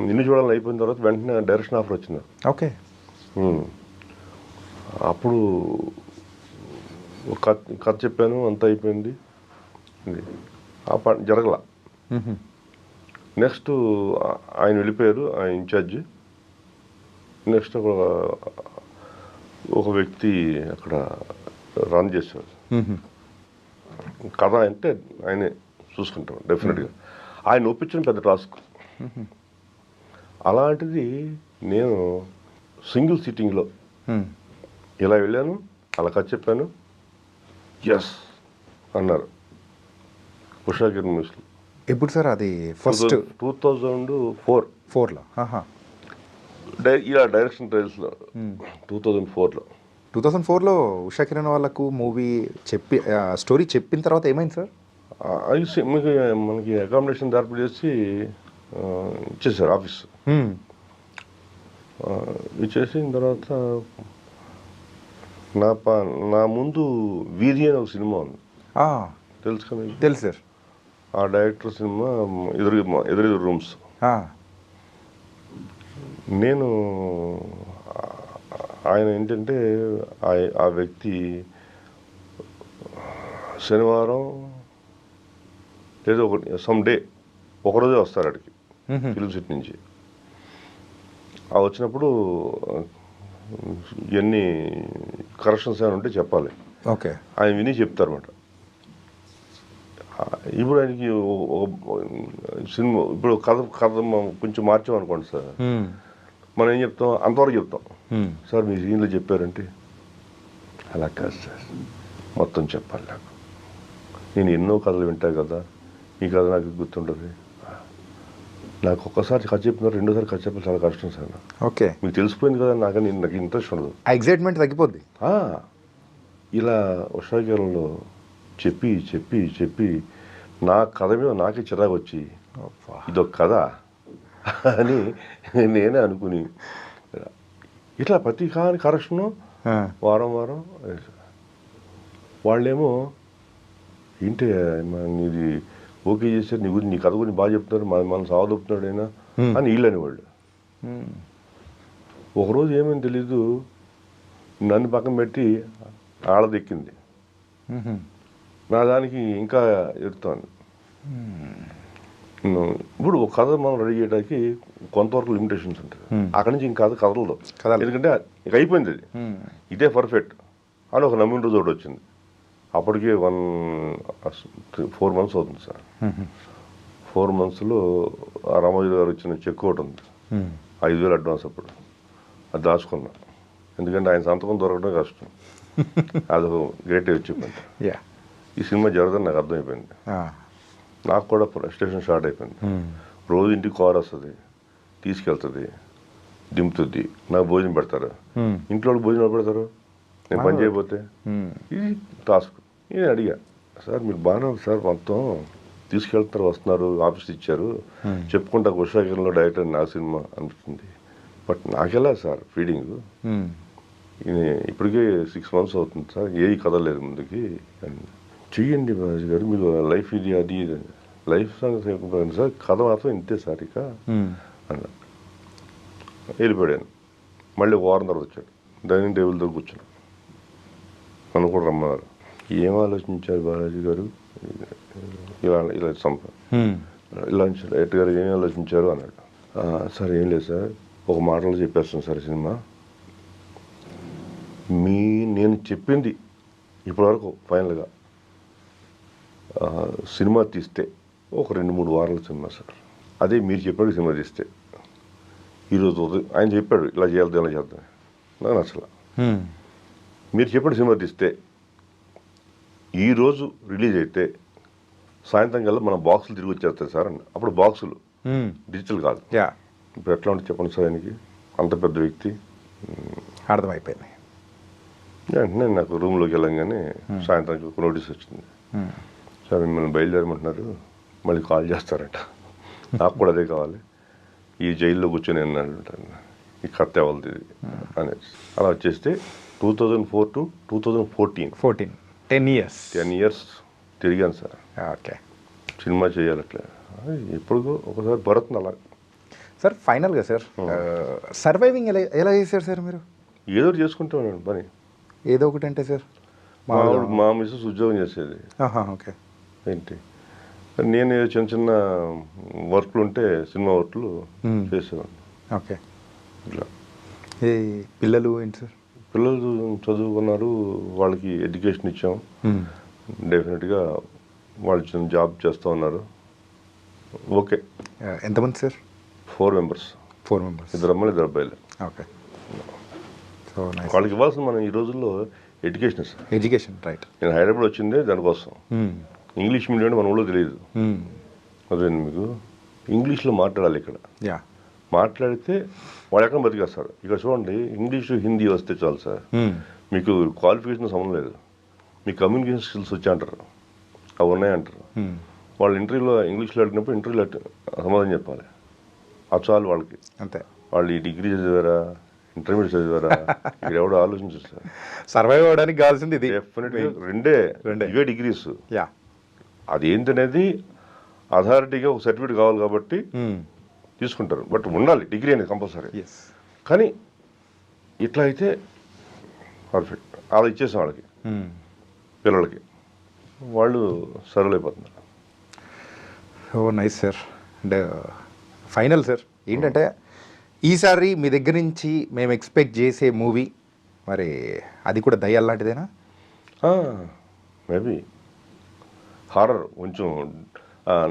నిన్ను చూడాలని అయిపోయిన తర్వాత వెంటనే డైరెక్షన్ ఆఫర్ వచ్చింది. ఓకే. అప్పుడు కథ చెప్పాను, అంతా అయిపోయింది. జరగల. నెక్స్ట్ ఆయన వెళ్ళిపోయారు, ఆయన ఇన్ఛార్జ్. నెక్స్ట్ ఒక వ్యక్తి అక్కడ రన్ చేశారు. కథ అంటే ఆయనే చూసుకుంటాం డెఫినెట్గా. ఆయన ఒప్పించడం పెద్ద టాస్క్. అలాంటిది నేను సింగిల్ సిట్టింగ్లో ఇలా వెళ్ళాను, అలా కథ చెప్పాను, ఎస్ అన్నారు ఉషా కిరణ్ మిస్లు. ఎప్పుడు సార్ అది? ఫస్ట్ 2004లో ఇలా డైరెక్షన్ ట్రయల్స్లో 2004లో ఉషా కిరణ్ వాళ్ళకు మూవీ చెప్పి స్టోరీ చెప్పిన తర్వాత ఏమైంది సార్? మీకు మనకి అకామిడేషన్ ఏర్పాటు చేసి ఇచ్చేసారు ఆఫీస్. ఇచ్చేసిన తర్వాత నా ముందు వీధి అని ఒక సినిమా ఉంది, తెలుసు కదా? తెలుసు సార్. ఆ డైరెక్టర్ సినిమా ఎదురు రూమ్స్. నేను ఆయన ఏంటంటే ఆ వ్యక్తి శనివారం ఏదో ఒకటి సమ్ డే ఒకరోజే వస్తారు అక్కడికి ఫిల్మ్ సిటీ నుంచి. ఆ వచ్చినప్పుడు ఎన్ని కరెక్షన్స్ ఏమైనా ఉంటే చెప్పాలి. ఓకే. ఆయన విని చెప్తారు అన్నమాట. ఇప్పుడు ఆయనకి సినిమా ఇప్పుడు కథ కొంచెం మార్చామనుకోండి సార్, మనం ఏం చెప్తాం, అంతవరకు చెప్తాం. సార్ మీ సీన్లో చెప్పారంటే అలా కాదు సార్, మొత్తం చెప్పాలి. నేను ఎన్నో కథలు వింటాను కదా, ఈ కథ నాకు గుర్తుంటుంది. నాకు ఒక్కసారి కథ చెప్పినారు, రెండోసారి కథ చెప్పాలి చాలా కష్టం సార్. ఓకే. మీకు తెలిసిపోయింది కదా, నాకు ఇంట్రెస్ట్ ఉండదు, ఎగ్జైట్మెంట్ తగ్గిపోద్ది. ఇలా ఉషా కిరణ్లో చెప్పి చెప్పి చెప్పి నా కథ మీద నాకే చిరాకు వచ్చి ఇదొక కథ అని నేనే అనుకుని ఇట్లా ప్రతి కరెక్షను వారం వాళ్ళేమో ఏంటి ఇది ఓకే చేశారు, నీ కథ గురించి బాగా చెప్తున్నారు, మనం సావదొప్పుతున్నాడు అయినా అని వీళ్ళని వాళ్ళు. ఒకరోజు ఏమని తెలీదు, నన్ను పక్కన పెట్టి ఆడదెక్కింది, నా దానికి ఇంకా ఎడుతోంది. ఇప్పుడు ఒక కథ మనం రెడీ చేయడానికి కొంతవరకు లిమిటేషన్స్ ఉంటాయి, అక్కడి నుంచి ఇంకా కథలదు. ఎందుకంటే ఇక అయిపోయింది అది, ఇదే పర్ఫెక్ట్ అని ఒక నమ్మిన రోజు ఒకటి వచ్చింది. అప్పటికే 4 months అవుతుంది సార్. 4 monthsలో ఆ రామోజీ గారు వచ్చిన చెక్ ఒకటి ఉంది, 5,000 అడ్వాన్స్. అప్పుడు అది దాచుకున్నా, ఎందుకంటే ఆయన సంతకం దొరకడం కష్టం. అదొక గ్రేట్ అచీవ్మెంట్. ఈ సినిమా జరగదని నాకు అర్థమైపోయింది. నాకు కూడా ఫ్రస్ట్రేషన్ స్టార్ట్ అయిపోయింది. రోజు ఇంటికి కార్ వస్తుంది, తీసుకెళ్తుంది, దింపుతుంది, నాకు భోజనం పెడతారు. ఇంట్లో భోజనం పెడతారు నేను పని చేయకపోతే. ఇది టాస్క్. నేను అడిగా, సార్ మీరు బాగానే ఉంది సార్, మొత్తం తీసుకెళ్తారు, వస్తున్నారు, ఆఫీస్ ఇచ్చారు, చెప్పుకుంటా ఉషా కిరణ్లో డైరెక్టర్ నా సినిమా అనిపిస్తుంది, బట్ నాకెలా సార్ ఫీడింగ్, ఇప్పటికే 6 months అవుతుంది సార్, ఏ కథ లేదు ముందుకి అని. చెయ్యండి బాజీ గారు, మీకు లైఫ్ ఇది అది లైఫ్ సాంగ్స్ సార్, కథ మాత్రం ఇంతే సార్ ఇక అన్న. వెళ్ళిపోయాను. మళ్ళీ వారం తర్వాత వచ్చాడు, డైనింగ్ టేబుల్ దగ్గర కూర్చున్నాను. నన్ను కూడా రమ్మన్నారు. ఏం ఆలోచించారు బాలాజీ గారు, ఇలా ఇలా ఇలా డైరెక్టర్ గారు ఏం ఆలోచించారు అన్నాడు. సార్ ఏం లేదు సార్, ఒక మాటలో చెప్పేస్తాను సార్ సినిమా. నేను చెప్పింది ఇప్పటివరకు ఫైనల్గా సినిమా తీస్తే ఒక 2-3 వారాల సినిమా సార్. అదే మీరు చెప్పాడు సినిమా తీస్తే ఈరోజు ఆయన చెప్పాడు ఇలా చేయాలి ఇలా చేద్దాం, నాకు నచ్చల. మీరు చెప్పాడు సినిమా తీస్తే ఈరోజు రిలీజ్ అయితే సాయంత్రం కల్లా మన బాక్సులు తిరిగి వచ్చేస్తాయి సార్ అన్న. అప్పుడు బాక్సులు డిజిటల్ కాదు. ఇప్పుడు ఎట్లా ఉంటే చెప్పండి సార్, ఆయనకి అంత పెద్ద వ్యక్తి. అర్థమైపోయింది. వెంటనే నాకు రూమ్లోకి వెళ్ళంగానే సాయంత్రం ఒక నోటీస్ వచ్చింది, సార్ మిమ్మల్ని బయలుదేరమంటున్నారు, మళ్ళీ కాల్ చేస్తారట, నాకు కూడా అదే కావాలి, ఈ జైల్లో కూర్చొని అన్నాడు, ఈ కథ వాళ్ళది అనేది. అలా వచ్చేస్తే 2004 to 2014 10 years తిరిగాను సార్. ఓకే. సినిమా చేయాలట్లే ఎప్పుడు ఒకసారి భరత్ అలా. సార్ ఫైనల్గా సార్ సర్వైవింగ్ ఎలా చేశారు సార్ మీరు? ఏదో చేసుకుంటాను పని. ఏదో ఒకటి అంటే సార్, మా మిస్సెస్ ఉద్యోగం చేసేది. ఓకే. ఏంటి నేను చిన్న చిన్న వర్క్లు ఉంటే సినిమా వర్క్లు చేసేవాడిని. ఓకే. ఇట్లా ఏ పిల్లలు ఏంటి సార్? పిల్లలు చదువుకున్నారు, వాళ్ళకి ఎడ్యుకేషన్ ఇచ్చాం. డెఫినెట్గా వాళ్ళు చిన్న జాబ్ చేస్తూ ఉన్నారు. ఓకే. ఎంతమంది సార్? 4 మెంబర్స్. 4 మెంబర్స్. 2 అమ్మాయిలు 2 అబ్బాయిలు. ఓకే. So nice. వాళ్ళకి ఇవ్వాల్సిన మనం ఈ రోజుల్లో ఎడ్యుకేషన్ సార్. Education right. నేను హైదరాబాద్ వచ్చిందే దానికోసం. ఇంగ్లీష్ మీడియం అంటే మన ఊళ్ళో తెలియదు. అదే మీకు ఇంగ్లీష్లో మాట్లాడాలి ఇక్కడ. యా. మాట్లాడితే వాళ్ళు ఎక్కడ బతికేస్తారు. ఇక్కడ చూడండి, ఇంగ్లీషు హిందీ వస్తే చాలు సార్, మీకు క్వాలిఫికేషన్ సంబంధం లేదు, మీ కమ్యూనికేషన్ స్కిల్స్ వచ్చి అంటారు, అవి ఉన్నాయంటారు. వాళ్ళు ఇంటర్వ్యూలో ఇంగ్లీష్లో అడిగినప్పుడు ఇంటర్వ్యూలో సమాధానం చెప్పాలి, అది చాలు వాళ్ళకి. అంతే. వాళ్ళు ఈ డిగ్రీ చదివారా, ఇంటర్మీడియట్ చదివారా, ఇక్కడ ఎవడో ఆలోచించారు సార్. సర్వైవ్ అవ్వడానికి కావాల్సింది ఇది. డెఫినెట్గా రెండే ఇవే డిగ్రీస్. యా. అదేంటనేది అథారిటీగా ఒక సర్టిఫికేట్ కావాలి కాబట్టి తీసుకుంటారు. బట్ ఉండాలి డిగ్రీ అనేది కంపల్సరీ. కానీ ఇట్లా అయితే పర్ఫెక్ట్. అలా ఇచ్చేసాం వాళ్ళకి, పిల్లలకి, వాళ్ళు సర్వ్ అయిపోతున్నారు. Oh nice sir. And final sir ఏంటంటే, ఈసారి మీ దగ్గర నుంచి మేము ఎక్స్పెక్ట్ చేసే మూవీ మరి అది కూడా దయ్యాలు లాంటిదేనా? మేబీ హారర్ కొంచెం.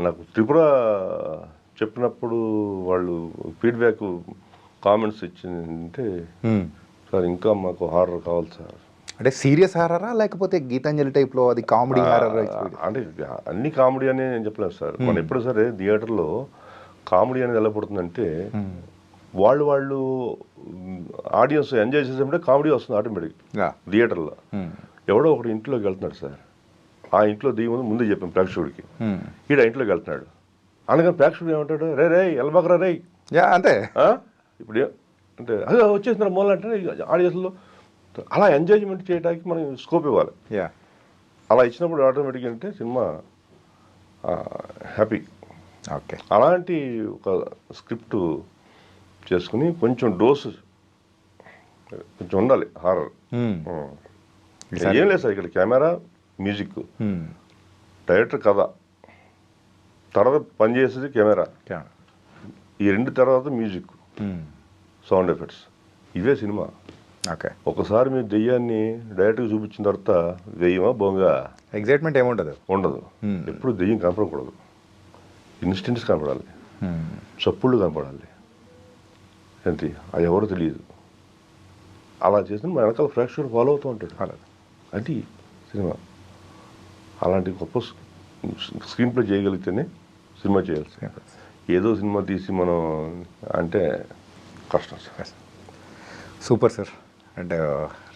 నాకు త్రిపుర చెప్పినప్పుడు వాళ్ళు ఫీడ్బ్యాక్ కామెంట్స్ ఇచ్చిందంటే, సార్ ఇంకా మాకు హారర్ కావాలి సార్. అంటే సీరియస్ హారరా లేకపోతే గీతాంజలి టైప్లో అది కామెడీ హారర్? అంటే అన్ని కామెడీ అని నేను చెప్పలేదు సార్. మనం ఎప్పుడు సరే థియేటర్లో కామెడీ అనేది ఎలా పడుతుందంటే, వాళ్ళు ఆడియన్స్ ఎంజాయ్ చేసేటప్పుడే కామెడీ వస్తుంది ఆటోమేటిక్గా. థియేటర్లో ఎవడో ఒకటి ఇంట్లోకి వెళ్తున్నాడు సార్, ఆ ఇంట్లో దిగి ముందే చెప్పాం ప్రేక్షకుడికి, ఈడ ఇంట్లోకి వెళ్తున్నాడు అనగానే ప్రేక్షకుడు ఏమంటాడు, రే రే ఎల్బకరా రే, అంతే. ఇప్పుడు అంటే అదే వచ్చేస్తున్నారు మూల అంటే ఆడియన్స్లో అలా ఎంజాయ్మెంట్ చేయడానికి మనం స్కోప్ ఇవ్వాలి. అలా ఇచ్చినప్పుడు ఆటోమేటిక్గా అంటే సినిమా హ్యాపీ. ఓకే. అలాంటి ఒక స్క్రిప్ట్ చేసుకుని కొంచెం డోసు కొంచెం ఉండాలి హారర్. ఏం లేదు సార్, ఇక్కడ కెమెరా, మ్యూజిక్, డైరెక్టర్ కథ, తర్వాత పనిచేసేది కెమెరా, ఈ రెండు తర్వాత మ్యూజిక్, సౌండ్ ఎఫెక్ట్స్, ఇవే సినిమా. ఓకే. ఒకసారి మీరు దెయ్యాన్ని డైరెక్ట్గా చూపించిన తర్వాత దెయ్యమా బొంగా ఎగ్జైట్మెంట్ ఏముండదు, ఉండదు. ఎప్పుడు దెయ్యం కనపడకూడదు, ఇన్స్టెంట్స్ కనపడాలి, చప్పుళ్ళు కనపడాలి, ఏంటి అది ఎవరో తెలియదు. అలా చేసిన మా వెనకాల ప్రేక్షకుడు ఫాలో అవుతూ ఉంటాడు. అది సినిమా. అలాంటి గొప్ప స్క్రీన్ ప్లే చేయగలిగితేనే సినిమా చేయాల్సి. ఏదో సినిమా తీసి మనం అంటే కష్టం sir. Super sir. And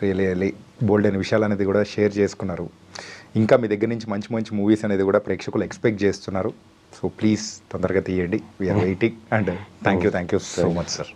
really bold అయిన విషయాలు అనేది కూడా షేర్ చేసుకున్నారు. ఇంకా మీ దగ్గర నుంచి మంచి మంచి మూవీస్ అనేది కూడా ప్రేక్షకులు ఎక్స్పెక్ట్ చేస్తున్నారు. సో ప్లీజ్ తొందరగా తీయండి, we're waiting. And thank you so much sir.